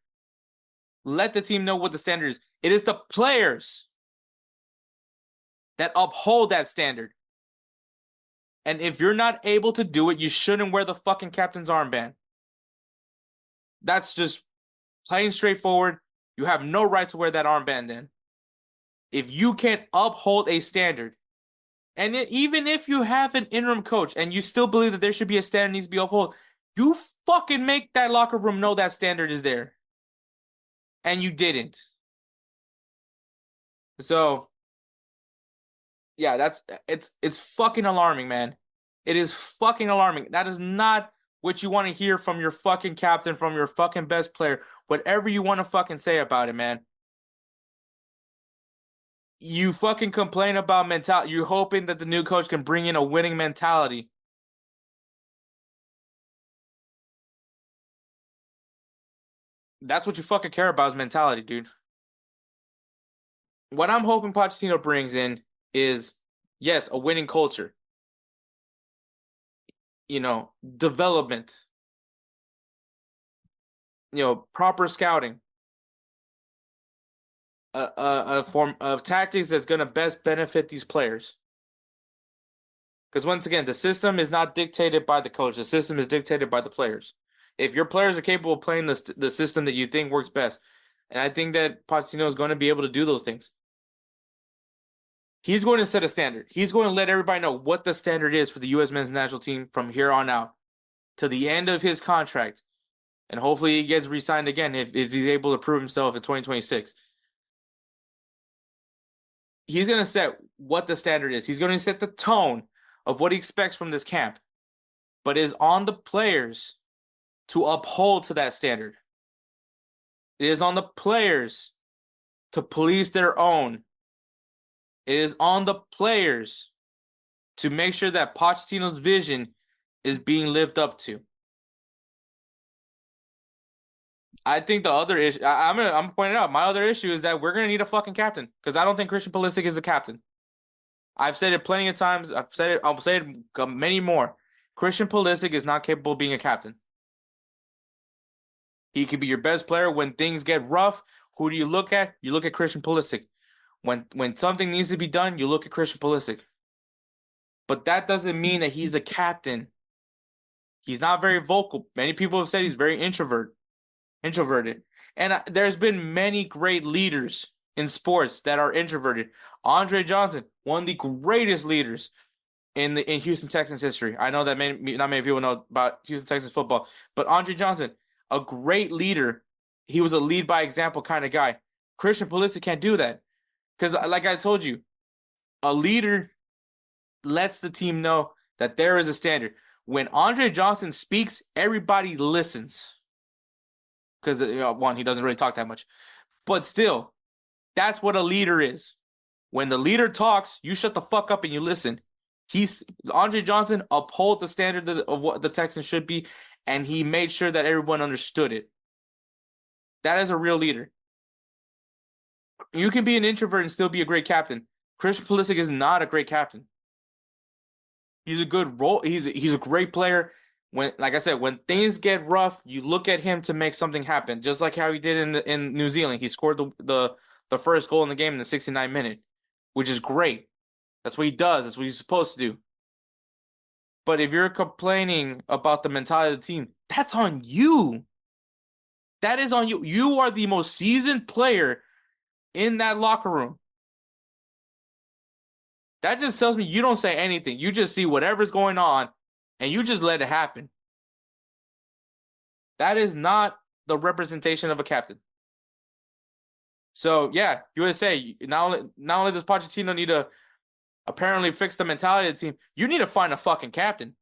Let the team know what the standard is. It is the players that uphold that standard. And if you're not able to do it, you shouldn't wear the fucking captain's armband. That's just plain straightforward. You have no right to wear that armband then. If you can't uphold a standard, and even if you have an interim coach and you still believe that there should be a standard that needs to be upheld, you fucking make that locker room know that standard is there. and you didn't. So, yeah, it's fucking alarming, man. It is fucking alarming. That is not what you want to hear from your fucking captain, from your fucking best player. Whatever you want to fucking say about it, man. You fucking complain about mentality. You're hoping that the new coach can bring in a winning mentality. That's what you fucking care about is mentality, dude. What I'm hoping Pochettino brings in is, yes, a winning culture. Development. Proper scouting. A form of tactics that's going to best benefit these players. Because once again, the system is not dictated by the coach. The system is dictated by the players. If your players are capable of playing the system that you think works best, and I think that Pochettino is going to be able to do those things. He's going to set a standard. He's going to let everybody know what the standard is for the U.S. men's national team from here on out to the end of his contract. And hopefully he gets re-signed again if he's able to prove himself in 2026. He's going to set what the standard is. He's going to set the tone of what he expects from this camp. But it is on the players to uphold to that standard. It is on the players to police their own. It is on the players to make sure that Pochettino's vision is being lived up to. I think the other issue, I'm pointing out, my other issue is that we're gonna need a fucking captain because I don't think Christian Pulisic is a captain. I've said it plenty of times. I've said it. I'll say it many more. Christian Pulisic is not capable of being a captain. He could be your best player when things get rough. Who do you look at? You look at Christian Pulisic. When something needs to be done, you look at Christian Pulisic. But that doesn't mean that he's a captain. He's not very vocal. Many people have said he's very introverted. And there's been many great leaders in sports that are introverted. Andre Johnson, one of the greatest leaders in Houston Texans history. I know that not many people know about Houston Texans football, but Andre Johnson, a great leader. He was a lead by example kind of guy. Christian Pulisic can't do that because, like I told you, a leader lets the team know that there is a standard. When Andre Johnson speaks, everybody listens because one, he doesn't really talk that much, but still, that's what a leader is. When the leader talks, you shut the fuck up and you listen. Andre Johnson uphold the standard of what the Texans should be, and he made sure that everyone understood it. That is a real leader. You can be an introvert and still be a great captain. Christian Pulisic is not a great captain. He's a good role. He's a great player. Like I said, when things get rough, you look at him to make something happen. Just like how he did in New Zealand. He scored the first goal in the game in the 69th minute, which is great. That's what he does. That's what he's supposed to do. But if you're complaining about the mentality of the team, that's on you. That is on you. You are the most seasoned player in that locker room. That just tells me you don't say anything. You just see whatever's going on and you just let it happen. That is not the representation of a captain. So, yeah, USA, not only does Pochettino need to apparently fix the mentality of the team, you need to find a fucking captain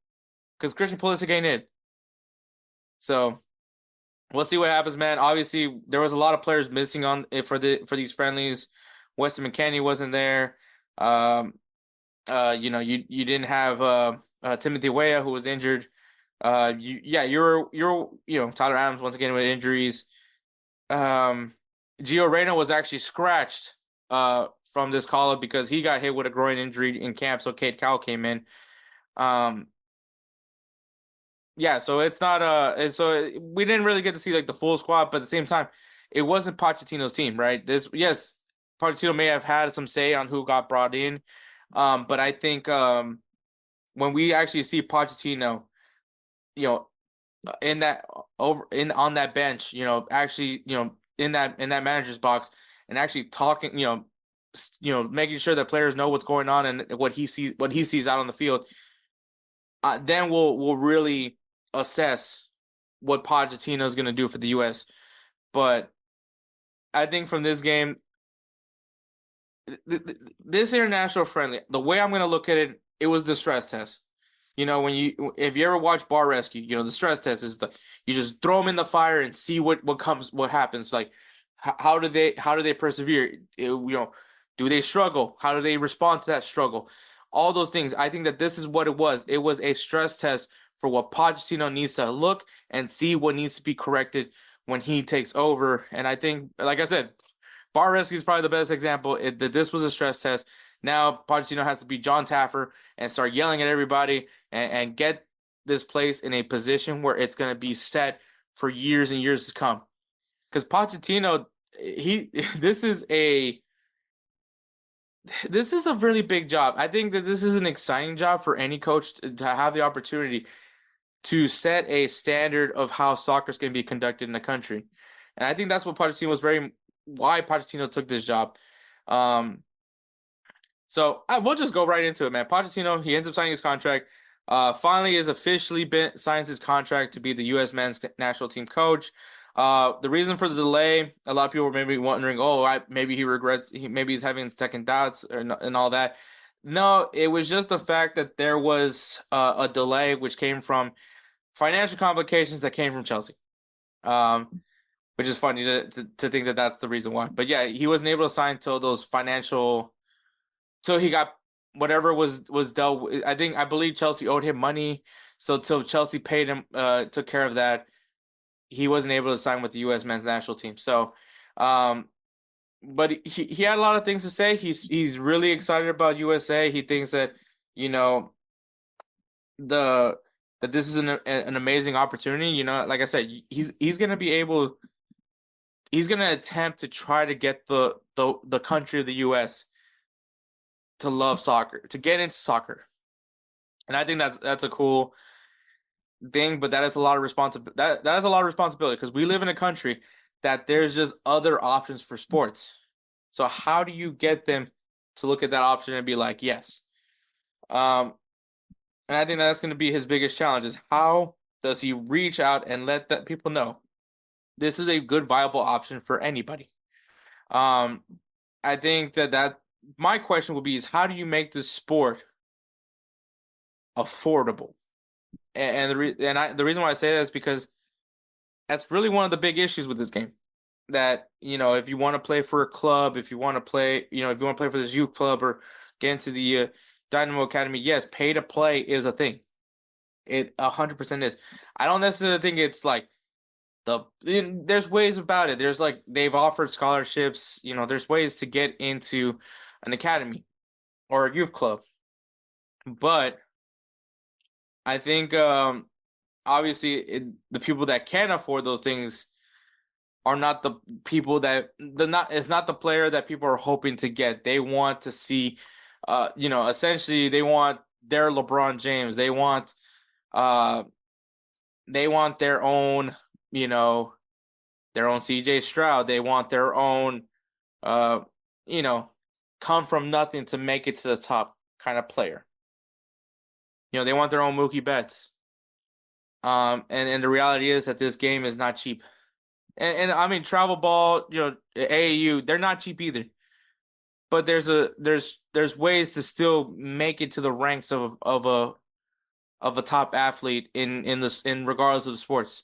because Christian Pulisic ain't it. So, we'll see what happens, man. Obviously, there was a lot of players missing for these friendlies. Weston McKennie wasn't there. You didn't have Timothy Weah, who was injured. You're Tyler Adams once again with injuries. Gio Reyna was actually scratched from this call-up because he got hit with a groin injury in camp, so Cade Cowell came in. So it's not so we didn't really get to see like the full squad, but at the same time, it wasn't Pochettino's team, right? Pochettino may have had some say on who got brought in, but I think when we actually see Pochettino, on that bench, actually, in that manager's box and actually talking, making sure that players know what's going on and what he sees out on the field, then we'll really assess what Pochettino is going to do for the U.S. But I think from this game, this international friendly, the way I'm going to look at it, it was the stress test. If you ever watch Bar Rescue, the stress test is you just throw them in the fire and see what happens. Like, how do they persevere? Do they struggle? How do they respond to that struggle? All those things. I think that this is what it was. It was a stress test for what Pochettino needs to look and see what needs to be corrected when he takes over. And I think, like I said, Bar Rescue is probably the best example. That this was a stress test. Now Pochettino has to be John Taffer and start yelling at everybody and get this place in a position where it's going to be set for years and years to come. Because Pochettino, this is a really big job. I think that this is an exciting job for any coach to have the opportunity to set a standard of how soccer is going to be conducted in the country. And I think that's what why Pochettino took this job. So we'll just go right into it, man. Pochettino, he ends up signing his contract. Finally is officially signs his contract to be the U.S. men's national team coach. The reason for the delay, a lot of people were maybe wondering, maybe he regrets, maybe he's having second thoughts and all that. No, it was just the fact that there was a delay which came from financial complications that came from Chelsea. Which is funny to think that that's the reason why. But yeah, he wasn't able to sign till he got whatever was dealt. I believe Chelsea owed him money, so till Chelsea paid him, took care of that, he wasn't able to sign with the U.S. men's national team. So, but he had a lot of things to say. He's really excited about USA. He thinks that that this is an amazing opportunity. Like I said, he's gonna be able. He's gonna attempt to try to get the country of the U.S. to love soccer, to get into soccer. And I think that's a cool thing, but that is a lot of responsibility. That is a lot of responsibility because we live in a country that there's just other options for sports. So how do you get them to look at that option and be like, yes? And I think that's going to be his biggest challenge is how does he reach out and let that people know this is a good, viable option for anybody? I think that my question would be is how do you make this sport affordable? And the reason why I say that is because that's really one of the big issues with this game. That if you want to play for a club, if you want to play, if you want to play for this youth club or get into the Dynamo Academy, yes, pay to play is a thing. It 100% is. I don't necessarily think it's like there's ways about it. There's like they've offered scholarships. There's ways to get into an academy or a youth club, but I think obviously the people that can afford those things are not the people it's not the player that people are hoping to get. They want to see, essentially they want their LeBron James. They want their own, their own CJ Stroud. They want their own, come from nothing to make it to the top kind of player. They want their own Mookie Betts. And the reality is that this game is not cheap. And I mean, travel ball, AAU, they're not cheap either. But there's ways to still make it to the ranks of a top athlete in regardless of the sports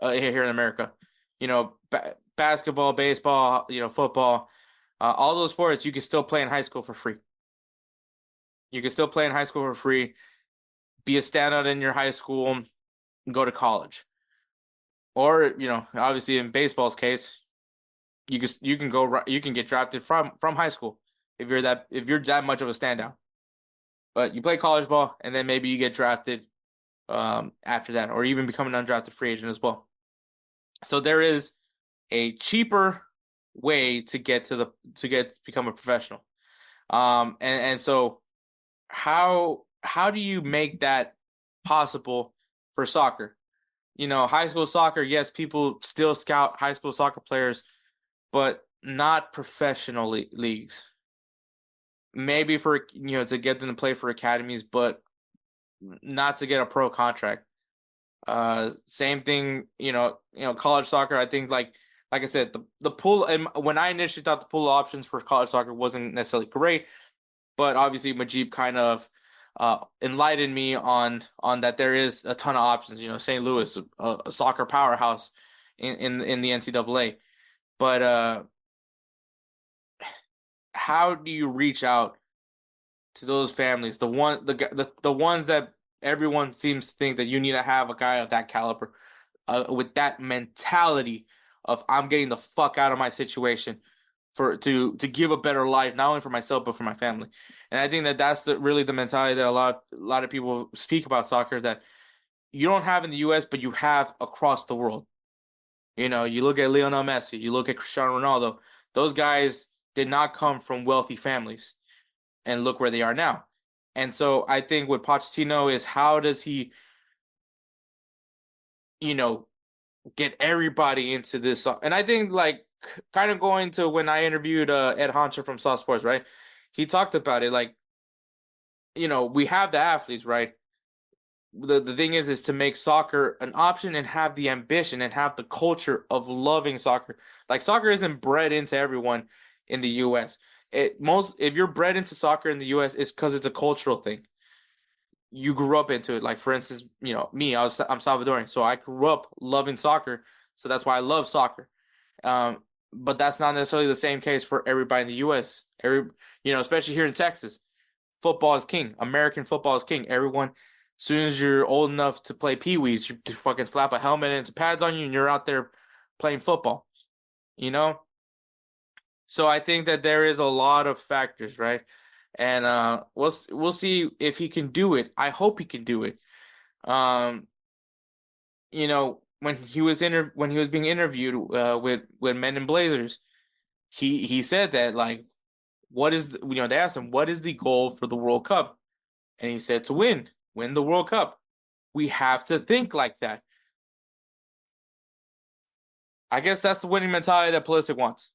here in America. Basketball, baseball, football, all those sports you can still play in high school for free. You can still play in high school for free, be a standout in your high school, and go to college. Or, obviously in baseball's case, you can get drafted from high school if you're that much of a standout. But you play college ball and then maybe you get drafted after that, or even become an undrafted free agent as well. So there is a cheaper way to become a professional. And so how do you make that possible for soccer? High school soccer, yes, people still scout high school soccer players, but not professional leagues. Maybe for, to get them to play for academies, but not to get a pro contract. Same thing, college soccer, I think like like I said, the pool, and when I initially thought the pool of options for college soccer wasn't necessarily great, but obviously Majib kind of enlightened me on that there is a ton of options. St. Louis, a soccer powerhouse in the NCAA. But how do you reach out to those families? The ones that everyone seems to think that you need to have a guy of that caliber, with that mentality of I'm getting the fuck out of my situation to give a better life, not only for myself but for my family. And I think that that's really the mentality that a lot of people speak about soccer that you don't have in the U.S. but you have across the world. You look at Lionel Messi, you look at Cristiano Ronaldo. Those guys did not come from wealthy families, and look where they are now. And so I think what Pochettino is, how does he, get everybody into this? And I think, like, kind of going to when I interviewed Ed Honcha from South Sports, right? He talked about it, like, we have the athletes, right? The thing is to make soccer an option and have the ambition and have the culture of loving soccer. Like, soccer isn't bred into everyone in the U.S. If you're bred into soccer in the U.S., it's because it's a cultural thing. You grew up into it. Like, for instance, me, I'm Salvadorian, so I grew up loving soccer, so that's why I love soccer. But that's not necessarily the same case for everybody in the U.S. Especially here in Texas, football is king. American football is king. Everyone, as soon as you're old enough to play peewees, you fucking slap a helmet and some pads on you, and you're out there playing football. So I think that there is a lot of factors, right? And we'll see if he can do it. I hope he can do it. When he was being interviewed with Men in Blazers, he said that, like, what is they asked him, what is the goal for the World Cup, and he said to win the World Cup. We have to think like that. I guess that's the winning mentality that Pulisic wants.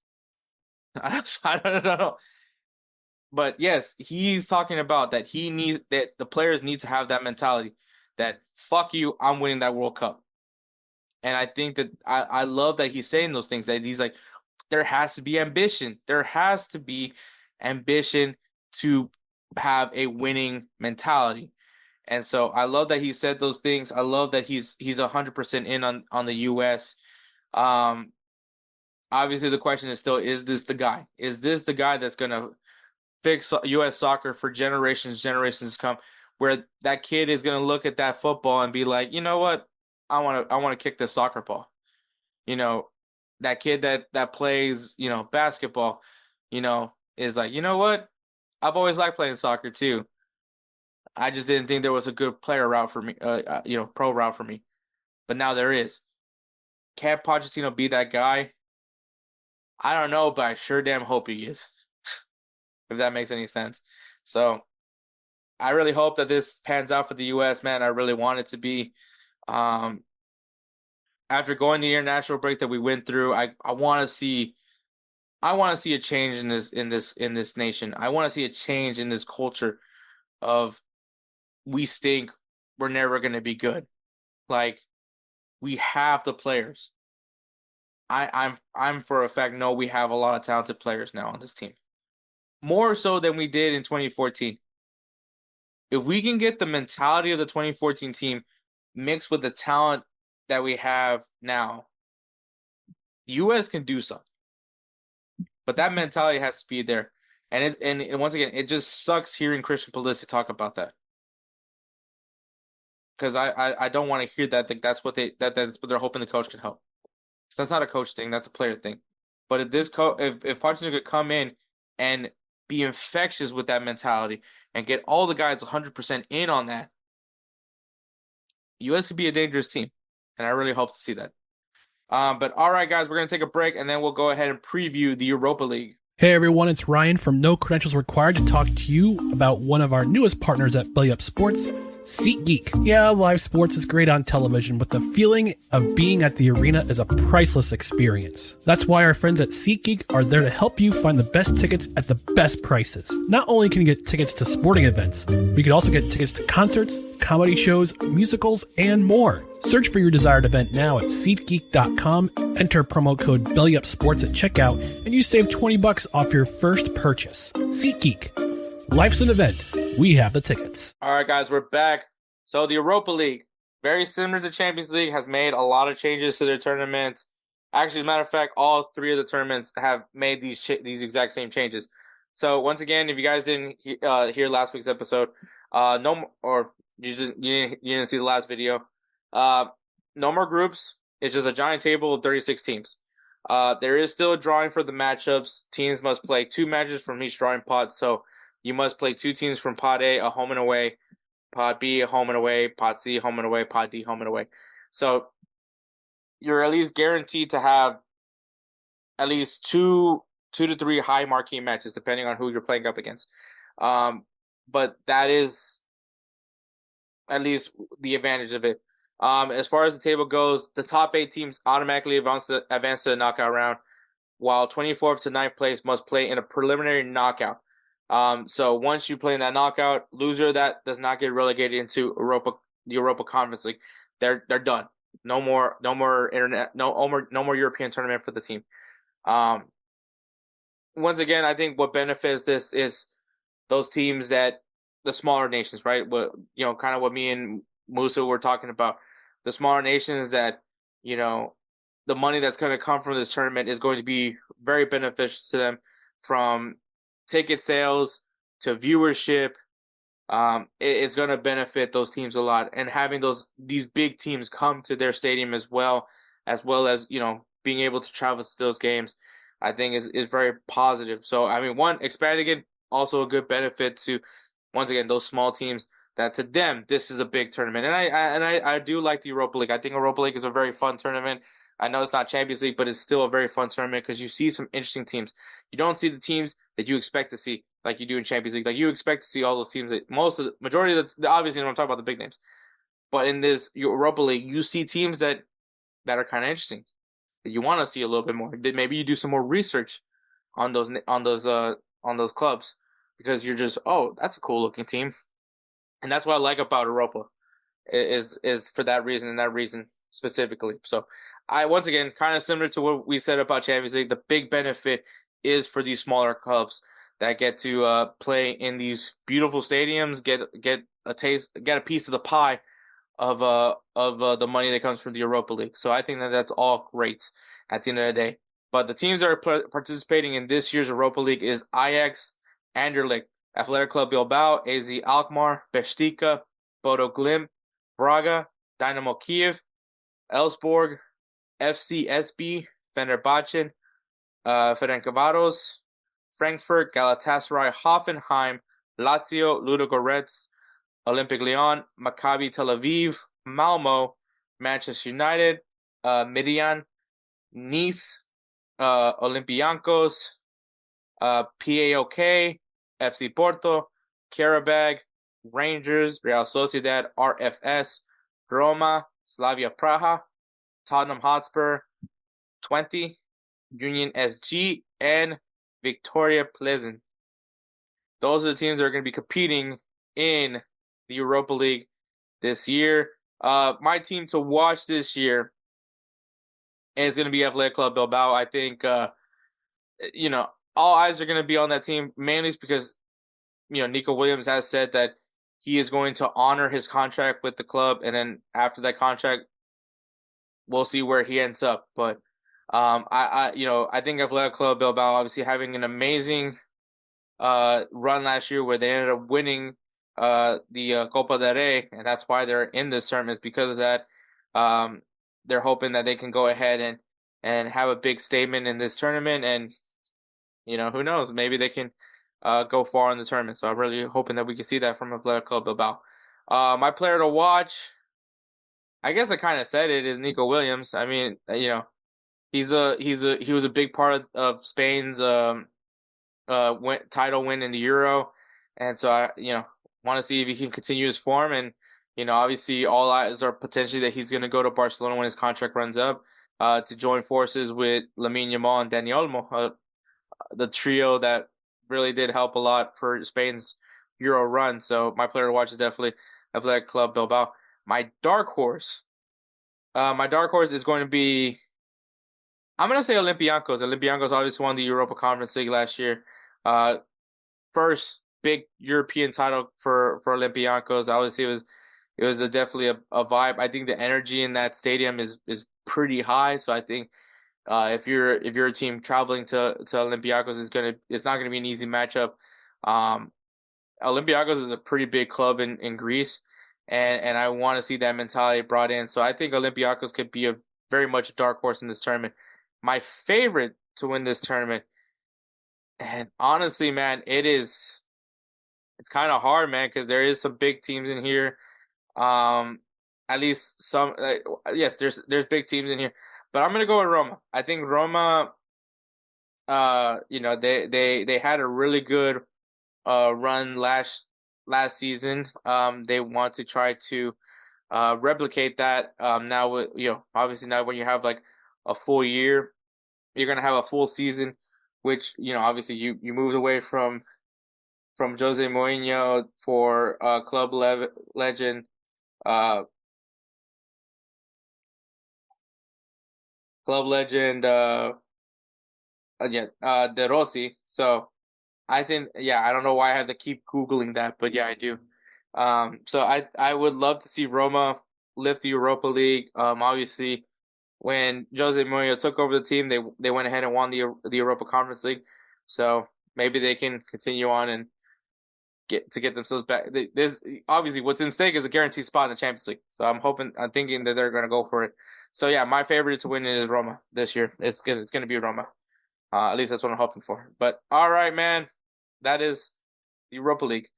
I don't know. But yes, he's talking about that that the players need to have that mentality that fuck you, I'm winning that World Cup. And I think that I love that he's saying those things, that he's like, there has to be ambition. There has to be ambition to have a winning mentality. And so I love that he said those things. I love that he's 100% in on the US. Obviously the question is still, is this the guy? Is this the guy that's going to fix U.S. soccer for generations to come, where that kid is going to look at that football and be like, you know what? I want to kick this soccer ball. That kid that plays, basketball, is like, you know what? I've always liked playing soccer too. I just didn't think there was a good player route for me, pro route for me. But now there is. Can Pochettino be that guy? I don't know, but I sure damn hope he is. If that makes any sense. So I really hope that this pans out for the U.S., man. I really want it to be. After going the international break that we went through, I want to see a change in this nation. I want to see a change in this culture of we stink, we're never going to be good. Like, we have the players. I'm for a fact know we have a lot of talented players now on this team. More so than we did in 2014. If we can get the mentality of the 2014 team mixed with the talent that we have now, the U.S. can do something. But that mentality has to be there. And once again, it just sucks hearing Christian Pulisic talk about that. Because I don't want to hear that. That's what they're hoping the coach can help. So that's not a coach thing. That's a player thing. But if Pochettino could come in and be infectious with that mentality and get all the guys 100% in on that, U.S. could be a dangerous team. And I really hope to see that. But all right, guys, we're going to take a break, and then we'll go ahead and preview the Europa League. Hey everyone, it's Ryan from No Credentials Required to talk to you about one of our newest partners at BellyUpSports. SeatGeek. Yeah, live sports is great on television, but the feeling of being at the arena is a priceless experience. That's why our friends at SeatGeek are there to help you find the best tickets at the best prices. Not only can you get tickets to sporting events, but you can also get tickets to concerts, comedy shows, musicals, and more. Search for your desired event now at SeatGeek.com, enter promo code BellyUpSports at checkout, and you save $20 off your first purchase. SeatGeek. Life's an event. We have the tickets. All right, guys, we're back. So the Europa League, very similar to Champions League, has made a lot of changes to their tournaments. Actually, as a matter of fact, all three of the tournaments have made these exact same changes. So once again, if you guys didn't hear last week's episode, you didn't see the last video, no more groups. It's just a giant table of 36 teams. There is still a drawing for the matchups. Teams must play 2 matches from each drawing pot. So you must play 2 teams from Pot A, a home and away, Pot B, a home and away, Pot C, home and away, Pot D, home and away. So you're at least guaranteed to have at least two to three high marquee matches, depending on who you're playing up against. But that is at least the advantage of it. As far as the table goes, the top 8 teams automatically advance to the knockout round, while 24th to 9th place must play in a preliminary knockout. So once you play in that knockout, loser that does not get relegated into the Europa Conference League. They're done. No more European tournament for the team. Once again, I think what benefits this is those teams that the smaller nations, right? What kind of what me and Musa were talking about. The smaller nations that, the money that's going to come from this tournament is going to be very beneficial to them, from ticket sales to viewership. It's going to benefit those teams a lot, and having these big teams come to their stadium as well as being able to travel to those games, I think is very positive. So I mean, expanding it, also a good benefit to, once again, those small teams, that to them this is a big tournament. And I do like the Europa League. I think Europa League is a very fun tournament. I know it's not Champions League, but it's still a very fun tournament because you see some interesting teams. You don't see the teams that you expect to see like you do in Champions League. Like, you expect to see all those teams that majority of the, obviously, I'm talking about the big names. But in this Europa League, you see teams that are kind of interesting, that you want to see a little bit more. Maybe you do some more research on those clubs, because you're just, oh, that's a cool looking team. And that's what I like about Europa, is for that reason, and that reason specifically. So once again, kind of similar to what we said about Champions League, the big benefit is for these smaller clubs that get to play in these beautiful stadiums, get a piece of the pie of the money that comes from the Europa League. So I think that's all great at the end of the day. But the teams that are participating in this year's Europa League is Ajax, Anderlecht, Athletic Club Bilbao, AZ Alkmaar, Benfica, Bodo Glimt, Braga, Dynamo Kiev, Elfsborg, FC SB, Fenerbahce, Ferencváros, Frankfurt, Galatasaray, Hoffenheim, Lazio, Ludogorets, Olympic Lyon, Maccabi Tel Aviv, Malmo, Manchester United, Midian, Nice, Olympiacos, PAOK, FC Porto, Karabag, Rangers, Real Sociedad, RFS, Roma, Slavia Praha, Tottenham Hotspur, 20, Union SG, and Victoria Pleasant. Those are the teams that are going to be competing in the Europa League this year. My team to watch this year is going to be Athletic Club Bilbao. I think, all eyes are going to be on that team, mainly because, Nico Williams has said that he is going to honor his contract with the club, and then after that contract, we'll see where he ends up. But I think Athletic Club Bilbao, obviously having an amazing run last year where they ended up winning the Copa del Rey, and that's why they're in this tournament, because of that. They're hoping that they can go ahead and have a big statement in this tournament, and who knows, maybe they can go far in the tournament. So I'm really hoping that we can see that from Athletic Club Bilbao. My player to watch, I guess I kind of said it, is Nico Williams. I mean, he was a big part of Spain's title win in the Euro, and so I want to see if he can continue his form. And Obviously all eyes are potentially that he's going to go to Barcelona when his contract runs up to join forces with Lamine Yamal and Dani Olmo, the trio that really did help a lot for Spain's Euro run. So my player to watch is definitely Athletic Club Bilbao. My dark horse is going to be, I'm going to say Olympiacos. Olympiacos obviously won the Europa Conference League last year. First big European title for Olympiacos. Obviously, it was definitely a vibe. I think the energy in that stadium is pretty high. So I think if you're a team traveling to Olympiacos, it's not gonna be an easy matchup. Olympiacos is a pretty big club in Greece, and I want to see that mentality brought in. So I think Olympiacos could be a very much a dark horse in this tournament. My favorite to win this tournament, and honestly, man, it's kind of hard, man, because there is some big teams in here. At least some. Yes, there's big teams in here, but I'm gonna go with Roma. I think Roma. They had a really good run last season. They want to try to replicate that. Now with obviously now when you have like a full year, you're gonna have a full season, which obviously you moved away from Jose Mourinho for club legend De Rossi. So I think, I don't know why I have to keep Googling that, but yeah, I do. So I would love to see Roma lift the Europa League. Obviously, when Jose Mourinho took over the team, they went ahead and won the Europa Conference League. So maybe they can continue on and get themselves back. There's obviously what's in stake is a guaranteed spot in the Champions League. So I'm thinking that they're going to go for it. So yeah, my favorite to win is Roma this year. It's going to be Roma. At least that's what I'm hoping for. But all right, man, that is the Europa League.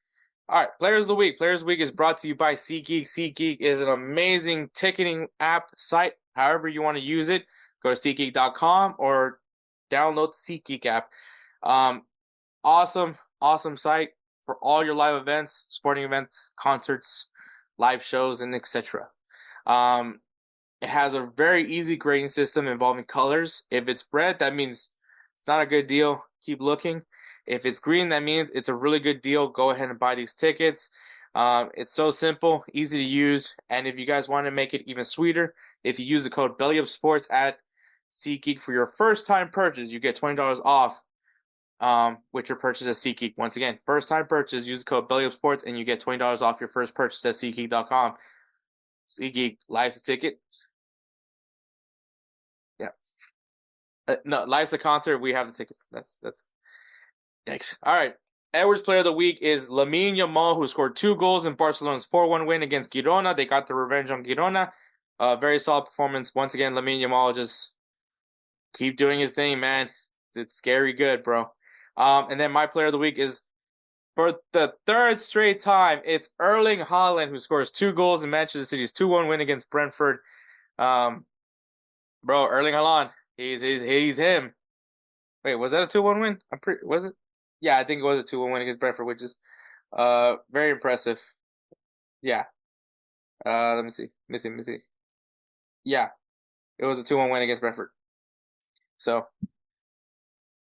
All right, Players of the Week. Players of the Week is brought to you by SeatGeek. SeatGeek is an amazing ticketing app site. However you want to use it, go to SeatGeek.com or download the SeatGeek app. Awesome site for all your live events, sporting events, concerts, live shows, and etc. It has a very easy grading system involving colors. If it's red, that means it's not a good deal. Keep looking. If it's green, that means it's a really good deal. Go ahead and buy these tickets. It's so simple, easy to use. And if you guys want to make it even sweeter, if you use the code BellyUpSports at SeatGeek for your first time purchase, you get $20 off with your purchase at SeatGeek. Once again, first time purchase, use the code BellyUpSports and you get $20 off your first purchase at SeatGeek.com. SeatGeek, life's a ticket. Yeah. No, life's a concert. We have the tickets. That's yikes. All right. Edwards Player of the Week is Lamine Yamal, who scored 2 goals in Barcelona's 4-1 win against Girona. They got the revenge on Girona. Very solid performance. Once again, Lamine Yamal just keep doing his thing, man. It's scary good, bro. And then my Player of the Week is, for the 3rd straight time, it's Erling Haaland, who scores 2 goals in Manchester City's 2-1 win against Brentford. Bro, Erling Haaland, he's him. Wait, was that a 2-1 win? Was it? Yeah, I think it was a 2-1 win against Brentford, which is very impressive. Yeah. Let me see. Yeah, it was a 2-1 win against Brentford. So,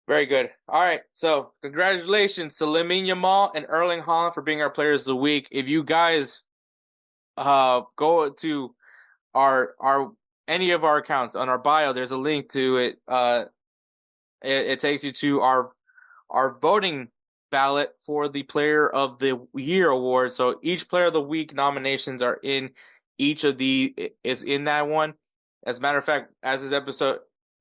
very good. All right, so congratulations to Lamine Yamal and Erling Haaland for being our Players of the Week. If you guys go to our any of our accounts on our bio, there's a link to it. It takes you to our voting ballot for the Player of the Year award. So each Player of the Week nominations are in each of is in that one. As a matter of fact,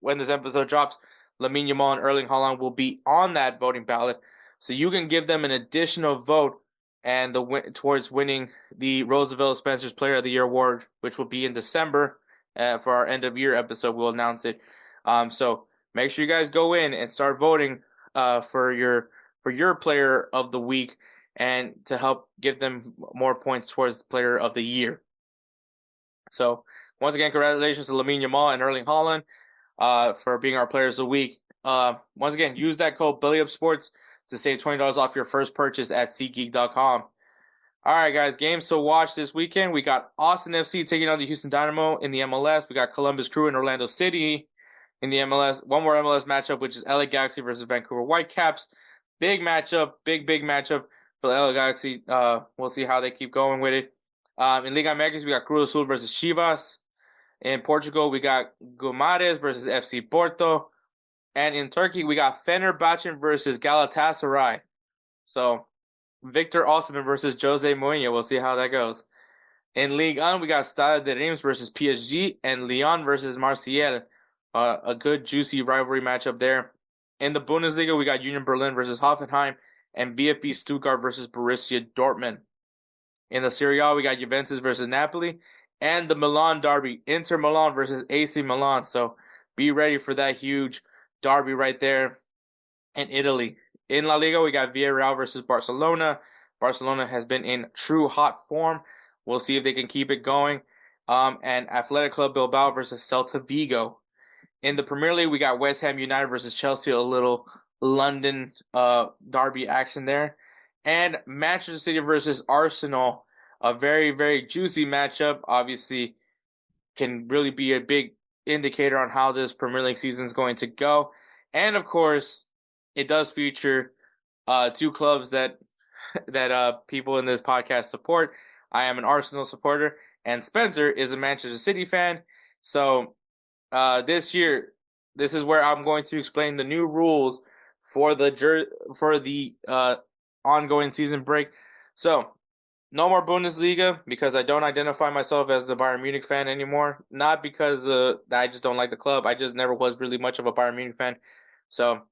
when this episode drops, Lamine Yamal and Erling Haaland will be on that voting ballot. So you can give them an additional vote and towards winning the Roosevelt Spencer's Player of the Year award, which will be in December. For our end of year episode, we'll announce it. So make sure you guys go in and start voting for your Player of the Week and to help give them more points towards Player of the Year. So once again, congratulations to Lamine Yamal and Erling Haaland for being our Players of the Week. Once again, use that code BellyUpSports to save $20 off your first purchase at SeatGeek.com. All right, guys, games to watch this weekend. We got Austin FC taking on the Houston Dynamo in the MLS. We got Columbus Crew and Orlando City in the MLS. One more MLS matchup, which is LA Galaxy versus Vancouver Whitecaps. Big matchup, big matchup for the LA Galaxy. We'll see how they keep going with it. In Liga MX, we got Cruz Azul versus Chivas. In Portugal, we got Guimarães versus FC Porto. And in Turkey, we got Fenerbahce versus Galatasaray. So, Victor Osimhen versus Jose Mourinho. We'll see how that goes. In Ligue 1, we got Stade de Reims versus PSG and Lyon versus Marseille. A good, juicy rivalry matchup there. In the Bundesliga, we got Union Berlin versus Hoffenheim and VfB Stuttgart versus Borussia Dortmund. In the Serie A, we got Juventus versus Napoli and the Milan derby, Inter Milan versus AC Milan. So be ready for that huge derby right there in Italy. In La Liga, we got Villarreal versus Barcelona. Barcelona has been in true hot form. We'll see if they can keep it going. And Athletic Club Bilbao versus Celta Vigo. In the Premier League, we got West Ham United versus Chelsea, a little London derby action there. And Manchester City versus Arsenal, a very, very juicy matchup. Obviously, can really be a big indicator on how this Premier League season is going to go. And, of course, it does feature two clubs that people in this podcast support. I am an Arsenal supporter, and Spencer is a Manchester City fan. So this year, this is where I'm going to explain the new rules for the ongoing season break. So no more Bundesliga because I don't identify myself as a Bayern Munich fan anymore. Not because I just don't like the club. I just never was really much of a Bayern Munich fan. So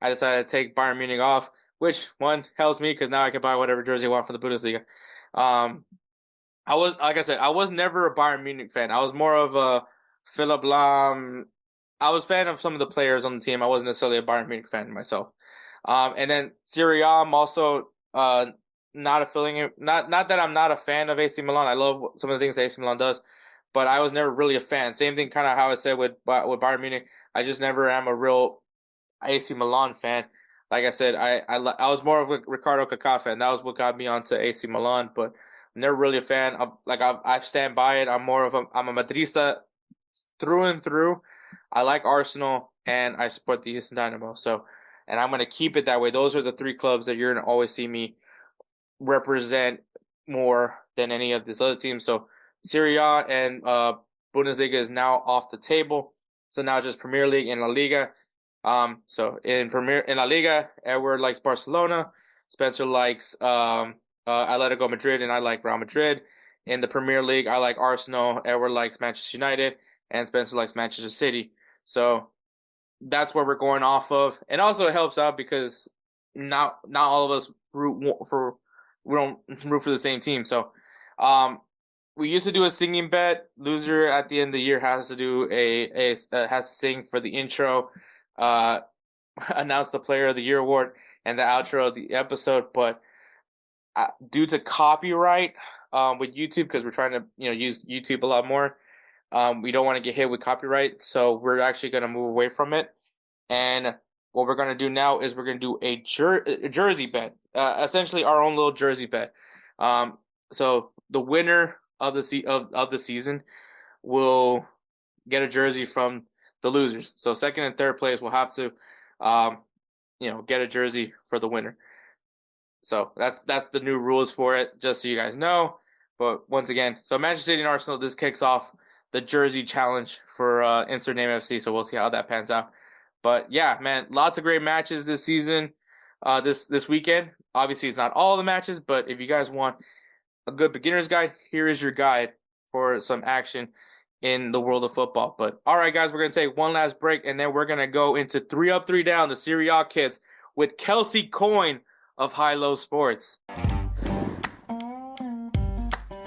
I decided to take Bayern Munich off, which one helps me because now I can buy whatever jersey I want from the Bundesliga. I was never a Bayern Munich fan. I was more of a Philipp Lahm. I was a fan of some of the players on the team. I wasn't necessarily a Bayern Munich fan myself. And then Serie A, I'm also not affiliated. Not that I'm not a fan of AC Milan. I love some of the things that AC Milan does, but I was never really a fan. Same thing, kind of how I said with Bayern Munich. I just never am a real AC Milan fan. Like I said, I was more of a Ricardo Kaká fan. That was what got me onto AC Milan, but I'm never really a fan. I stand by it. I'm a Madrista through and through. I like Arsenal and I support the Houston Dynamo. So, and I'm going to keep it that way. Those are the three clubs that you're going to always see me represent more than any of these other teams. So Serie A and Bundesliga is now off the table. So now it's just Premier League and La Liga. So in La Liga, Edward likes Barcelona, Spencer likes Atletico Madrid, and I like Real Madrid. In the Premier League, I like Arsenal, Edward likes Manchester United, and Spencer likes Manchester City. So that's what we're going off of. And also it helps out because not all of us we don't root for the same team. So we used to do a singing bet. Loser at the end of the year has to do has to sing for the intro, announce the Player of the Year award, and the outro of the episode. But due to copyright with YouTube, because we're trying to use YouTube a lot more, we don't want to get hit with copyright, so we're actually going to move away from it. And what we're going to do now is we're going to do a jersey bet, essentially our own little jersey bet. So the winner of the season will get a jersey from the losers. So second and third place will have to get a jersey for the winner. So that's the new rules for it, just so you guys know. But once again, so Manchester City and Arsenal, this kicks off the jersey challenge for Insert Name FC. So we'll see how that pans out. But yeah, man, lots of great matches this season, this weekend. Obviously, it's not all the matches, but if you guys want a good beginner's guide, here is your guide for some action in the world of football. But all right, guys, we're going to take one last break, and then we're going to go into 3 Up, 3 Down, the Serie A Kits with Kelcey Coyne of High Low Sports.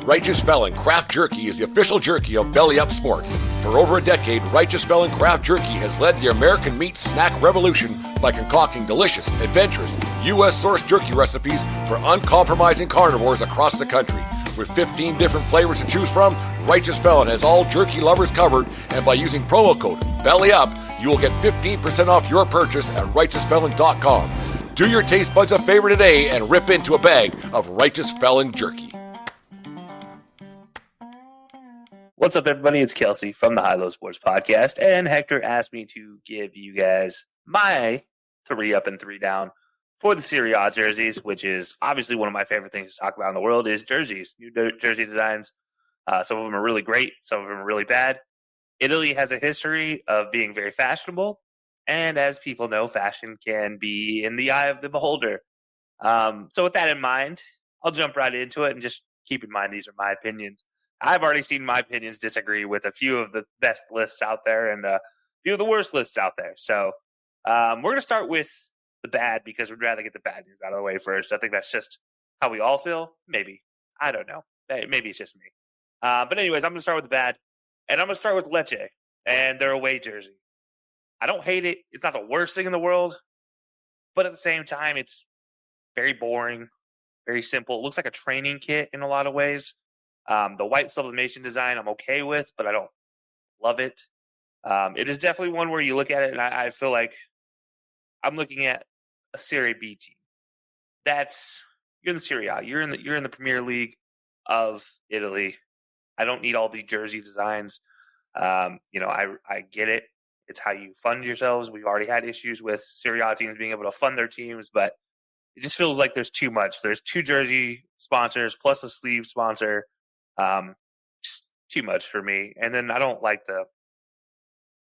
Righteous Felon Craft Jerky is the official jerky of BellyUpSports. For over a decade, Righteous Felon Craft Jerky has led the American meat snack revolution by concocting delicious, adventurous, U.S.-sourced jerky recipes for uncompromising carnivores across the country. With 15 different flavors to choose from, Righteous Felon has all jerky lovers covered, and by using promo code BELLYUP, you will get 15% off your purchase at RighteousFelon.com. Do your taste buds a favor today and rip into a bag of Righteous Felon jerky. What's up, everybody? It's Kelcey from the High Low Sports Podcast, and Hector asked me to give you guys my 3 up and 3 down for the Serie A jerseys, which is obviously one of my favorite things to talk about in the world is jerseys, new jersey designs. Some of them are really great, some of them are really bad. Italy has a history of being very fashionable, and as people know, fashion can be in the eye of the beholder. So with that in mind, I'll jump right into it, and just keep in mind these are my opinions. I've already seen my opinions disagree with a few of the best lists out there and a few of the worst lists out there. So we're going to start with the bad because we'd rather get the bad news out of the way first. I think that's just how we all feel. Maybe. I don't know. Maybe it's just me. But anyways, I'm going to start with the bad. And I'm going to start with Lecce and their away jersey. I don't hate it. It's not the worst thing in the world. But at the same time, it's very boring, very simple. It looks like a training kit in a lot of ways. The white sublimation design I'm okay with, but I don't love it. It is definitely one where you look at it and I feel like I'm looking at a Serie B team. You're in the Serie A. You're in the Premier League of Italy. I don't need all the jersey designs. I get it. It's how you fund yourselves. We've already had issues with Serie A teams being able to fund their teams, but it just feels like there's too much. There's 2 jersey sponsors plus a sleeve sponsor. Just too much for me. And then I don't like the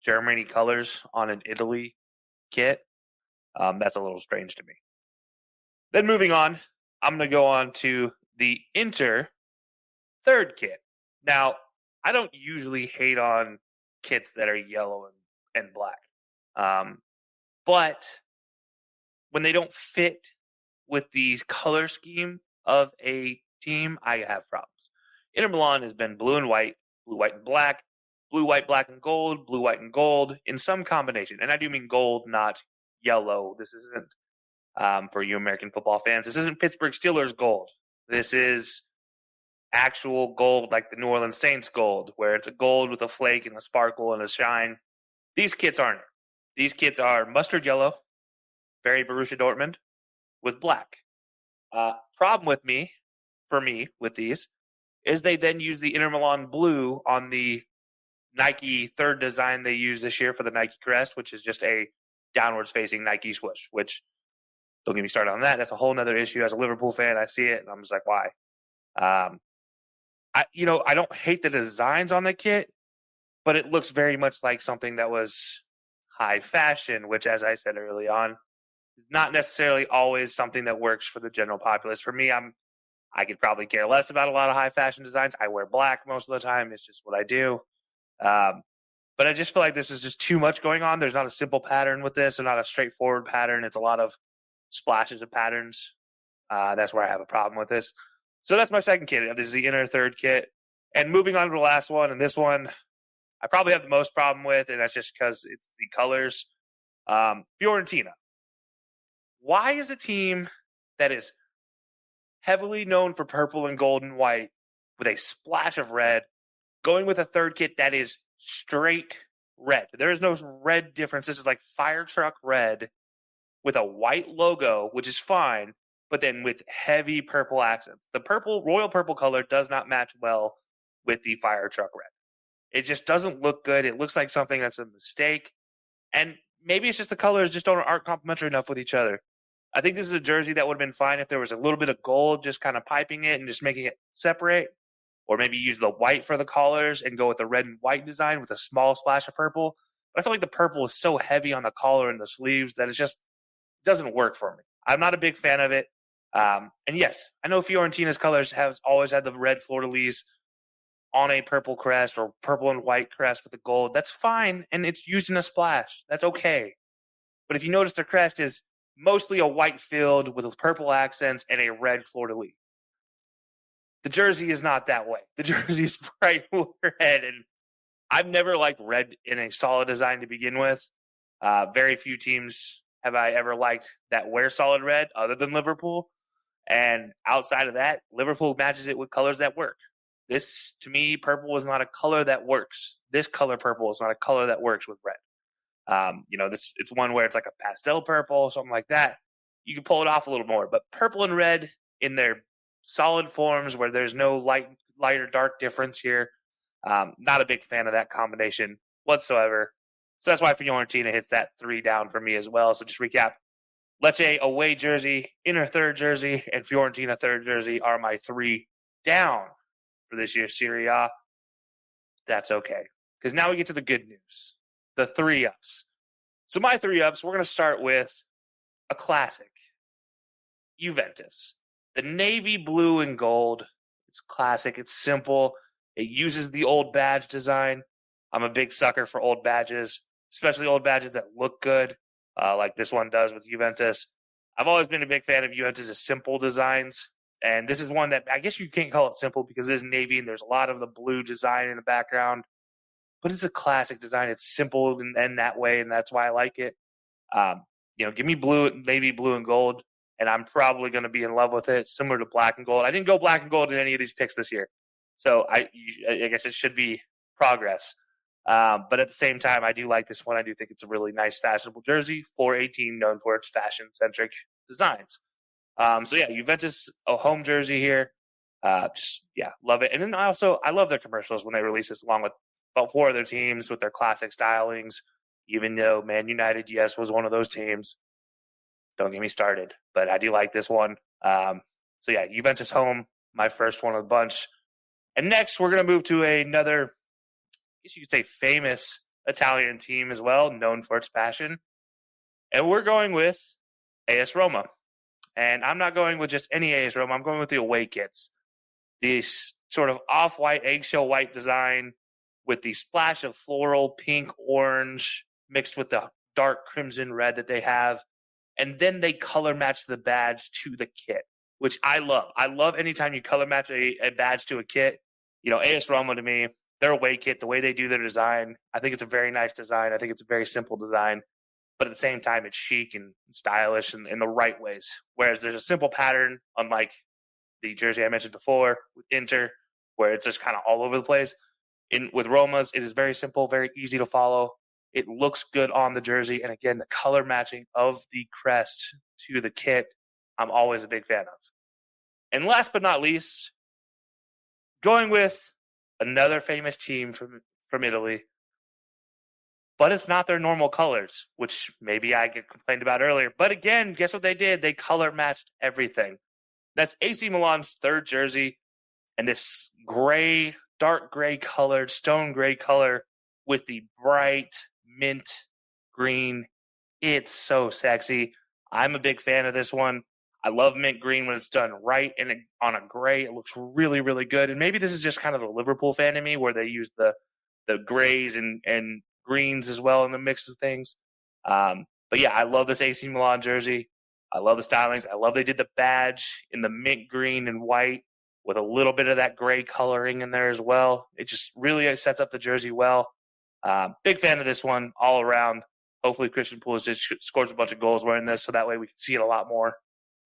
Germany colors on an Italy kit. That's a little strange to me. Then moving on, I'm going to go on to the Inter third kit. Now, I don't usually hate on kits that are yellow and black. But when they don't fit with the color scheme of a team, I have problems. Inter Milan has been blue, white, and black, blue, white, black, and gold, blue, white, and gold in some combination. And I do mean gold, not yellow. This isn't, for you American football fans, this isn't Pittsburgh Steelers gold. This is actual gold like the New Orleans Saints gold, where it's a gold with a flake and a sparkle and a shine. These kits aren't it. These kits are mustard yellow, very Borussia Dortmund, with black. Problem for me with these, is they then use the Inter Milan blue on the Nike third design they use this year for the Nike crest, which is just a downwards facing Nike swoosh, which don't get me started on that. That's a whole nother issue. As a Liverpool fan, I see it and I'm just like, why? I don't hate the designs on the kit, but it looks very much like something that was high fashion, which, as I said early on, is not necessarily always something that works for the general populace. For me, I could probably care less about a lot of high fashion designs. I wear black most of the time. It's just what I do. But I just feel like this is just too much going on. There's not a simple pattern with this, and not a straightforward pattern. It's a lot of splashes of patterns. That's where I have a problem with this. So that's my second kit. This is the Inter third kit. And moving on to the last one, and this one I probably have the most problem with, and that's just because it's the colors. Fiorentina. Why is a team that is heavily known for purple and gold and white with a splash of red going with a third kit that is straight red? There is no red difference. This is like fire truck red with a white logo, which is fine, but then with heavy purple accents. The royal purple color does not match well with the fire truck red. It just doesn't look good. It looks like something that's a mistake. And maybe it's just the colors just aren't complementary enough with each other. I think this is a jersey that would have been fine if there was a little bit of gold just kind of piping it and just making it separate. Or maybe use the white for the collars and go with the red and white design with a small splash of purple. But I feel like the purple is so heavy on the collar and the sleeves that it just doesn't work for me. I'm not a big fan of it. And yes, I know Fiorentina's colors have always had the red fleur-de-lis on a purple crest or purple and white crest with the gold. That's fine, and it's used in a splash. That's okay. But if you notice, the crest is mostly a white field with purple accents and a red fleur-de-lis. The jersey is not that way. The jersey is bright red, and I've never liked red in a solid design to begin with. Very few teams have I ever liked that wear solid red other than Liverpool. And outside of that, Liverpool matches it with colors that work. This, to me, purple is not a color that works. This color purple is not a color that works with red. It's one where it's like a pastel purple, something like that. You can pull it off a little more. But purple and red in their solid forms where there's no light or dark difference here, Not a big fan of that combination whatsoever. So that's why Fiorentina hits that 3 down for me as well. So just recap. Lecce away jersey, Inter third jersey, and Fiorentina third jersey are my 3 down for this year's Serie A. That's okay. Because now we get to the good news. The 3-ups. So my 3-ups, we're going to start with a classic. Juventus. The navy blue and gold. It's classic. It's simple. It uses the old badge design. I'm a big sucker for old badges, especially old badges that look good, like this one does with Juventus. I've always been a big fan of Juventus' simple designs, and this is one that I guess you can't call it simple because it is navy and there's a lot of the blue design in the background, but it's a classic design. It's simple in that way, and that's why I like it. Give me navy blue and gold, and I'm probably going to be in love with it, similar to black and gold. I didn't go black and gold in any of these picks this year, so I guess it should be progress. But at the same time, I do like this one. I do think it's a really nice, fashionable jersey for a team known for its fashion-centric designs. Juventus, a home jersey here. Love it. And then I love their commercials when they release this along with about 4 other teams with their classic stylings, even though Man United, yes, was one of those teams. Don't get me started, but I do like this one. Juventus home, my first one of the bunch. And next, we're going to move to another, I guess you could say, famous Italian team as well, known for its passion. And we're going with AS Roma. And I'm not going with just any AS Roma. I'm going with the away kits. This sort of off-white, eggshell white design with the splash of floral, pink, orange, mixed with the dark crimson red that they have. And then they color match the badge to the kit, which I love. I love anytime you color match a badge to a kit. AS Roma to me, their away kit, the way they do their design, I think it's a very nice design. I think it's a very simple design. But at the same time, it's chic and stylish in the right ways. Whereas there's a simple pattern, unlike the jersey I mentioned before with Inter, where it's just kind of all over the place. With Roma's, it is very simple, very easy to follow. It looks good on the jersey. And again, the color matching of the crest to the kit, I'm always a big fan of. And last but not least, going with another famous team from Italy, but it's not their normal colors, which maybe I get complained about earlier. But again, guess what they did? They color matched everything. That's AC Milan's third jersey, and this gray, dark gray colored, stone gray color with the bright mint green. It's so sexy. I'm a big fan of this one. I love mint green when it's done right and on a gray. It looks really, really good. And maybe this is just kind of the Liverpool fan in me where they use the grays and greens as well in the mix of things. I love this AC Milan jersey. I love the stylings. I love they did the badge in the mint green and white with a little bit of that gray coloring in there as well. It just really sets up the jersey well. Big fan of this one all around. Hopefully Christian Pulisic scores a bunch of goals wearing this so that way we can see it a lot more.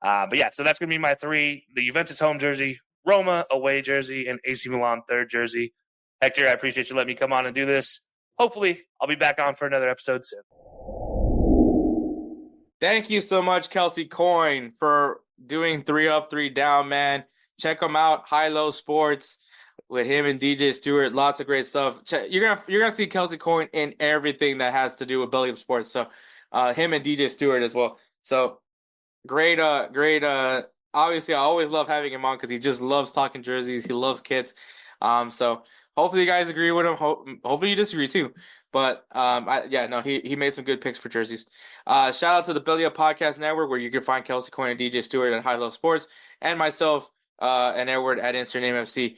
So that's going to be my 3. The Juventus home jersey, Roma away jersey, and AC Milan third jersey. Hector, I appreciate you letting me come on and do this. Hopefully, I'll be back on for another episode soon. Thank you so much, Kelcey Coyne, for doing 3 up, 3 down, man. Check him out, High Low Sports, with him and DJ Stewart. Lots of great stuff. You're gonna see Kelcey Coyne in everything that has to do with BellyUpSports. So, him and DJ Stewart as well. So, great. Obviously, I always love having him on because he just loves talking jerseys. He loves kits. So hopefully you guys agree with him. Hopefully you disagree too. But he made some good picks for jerseys. Shout out to the Belly Up Podcast Network, where you can find Kelcey Coyne and DJ Stewart at High Low Sports, and myself and Edward at Instagram FC.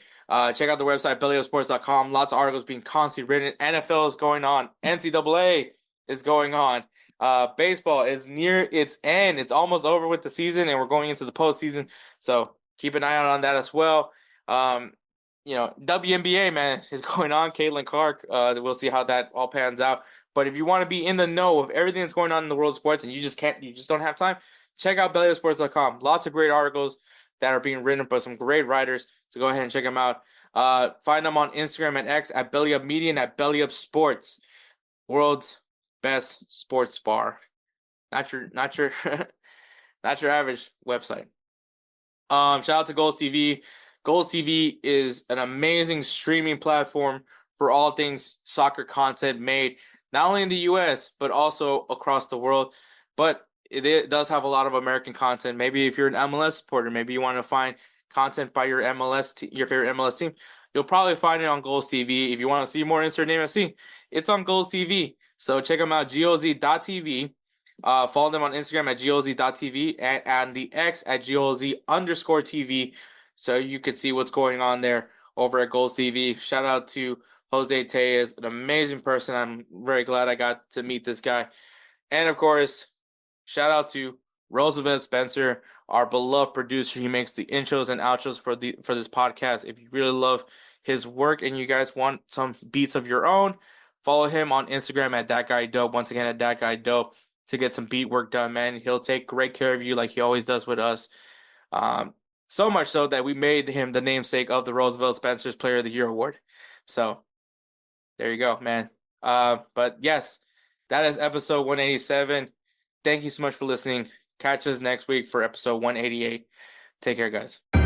Check out the website BellyUpSports.com. Lots of articles being constantly written. NFL is going on. NCAA is going on. Baseball is near its end. It's almost over with the season, and we're going into the postseason. So keep an eye out on that as well. WNBA, man, is going on. Caitlin Clark. We'll see how that all pans out. But if you want to be in the know of everything that's going on in the world of sports and you just don't have time, check out BellyUpSports.com. Lots of great articles that are being written by some great writers. So go ahead and check them out. Find them on Instagram and X at BellyUpMedia and at BellyUpSports. World's best sports bar. Not your not your average website. Shout out to GolzTV. GolzTV is an amazing streaming platform for all things soccer content made, not only in the U.S., but also across the world. But it does have a lot of American content. Maybe if you're an MLS supporter, maybe you want to find content by your your favorite MLS team, you'll probably find it on GolzTV. If you want to see more Insert Name FC, it's on GolzTV. So check them out, GOZ.TV. Follow them on Instagram at GOZ.TV and the X at GOZ_TV. So you can see what's going on there over at GolzTV. Shout out to Jose Tellez, an amazing person. I'm very glad I got to meet this guy. And of course, shout out to Roosevelt Spencer, our beloved producer. He makes the intros and outros for this podcast. If you really love his work and you guys want some beats of your own, follow him on Instagram at ThatGuyDope. Once again, at ThatGuyDope to get some beat work done, man. He'll take great care of you like he always does with us. So much so that we made him the namesake of the Roosevelt Spencer's Player of the Year award. So there you go, man. But yes, that is episode 187. Thank you so much for listening. Catch us next week for episode 188. Take care, guys.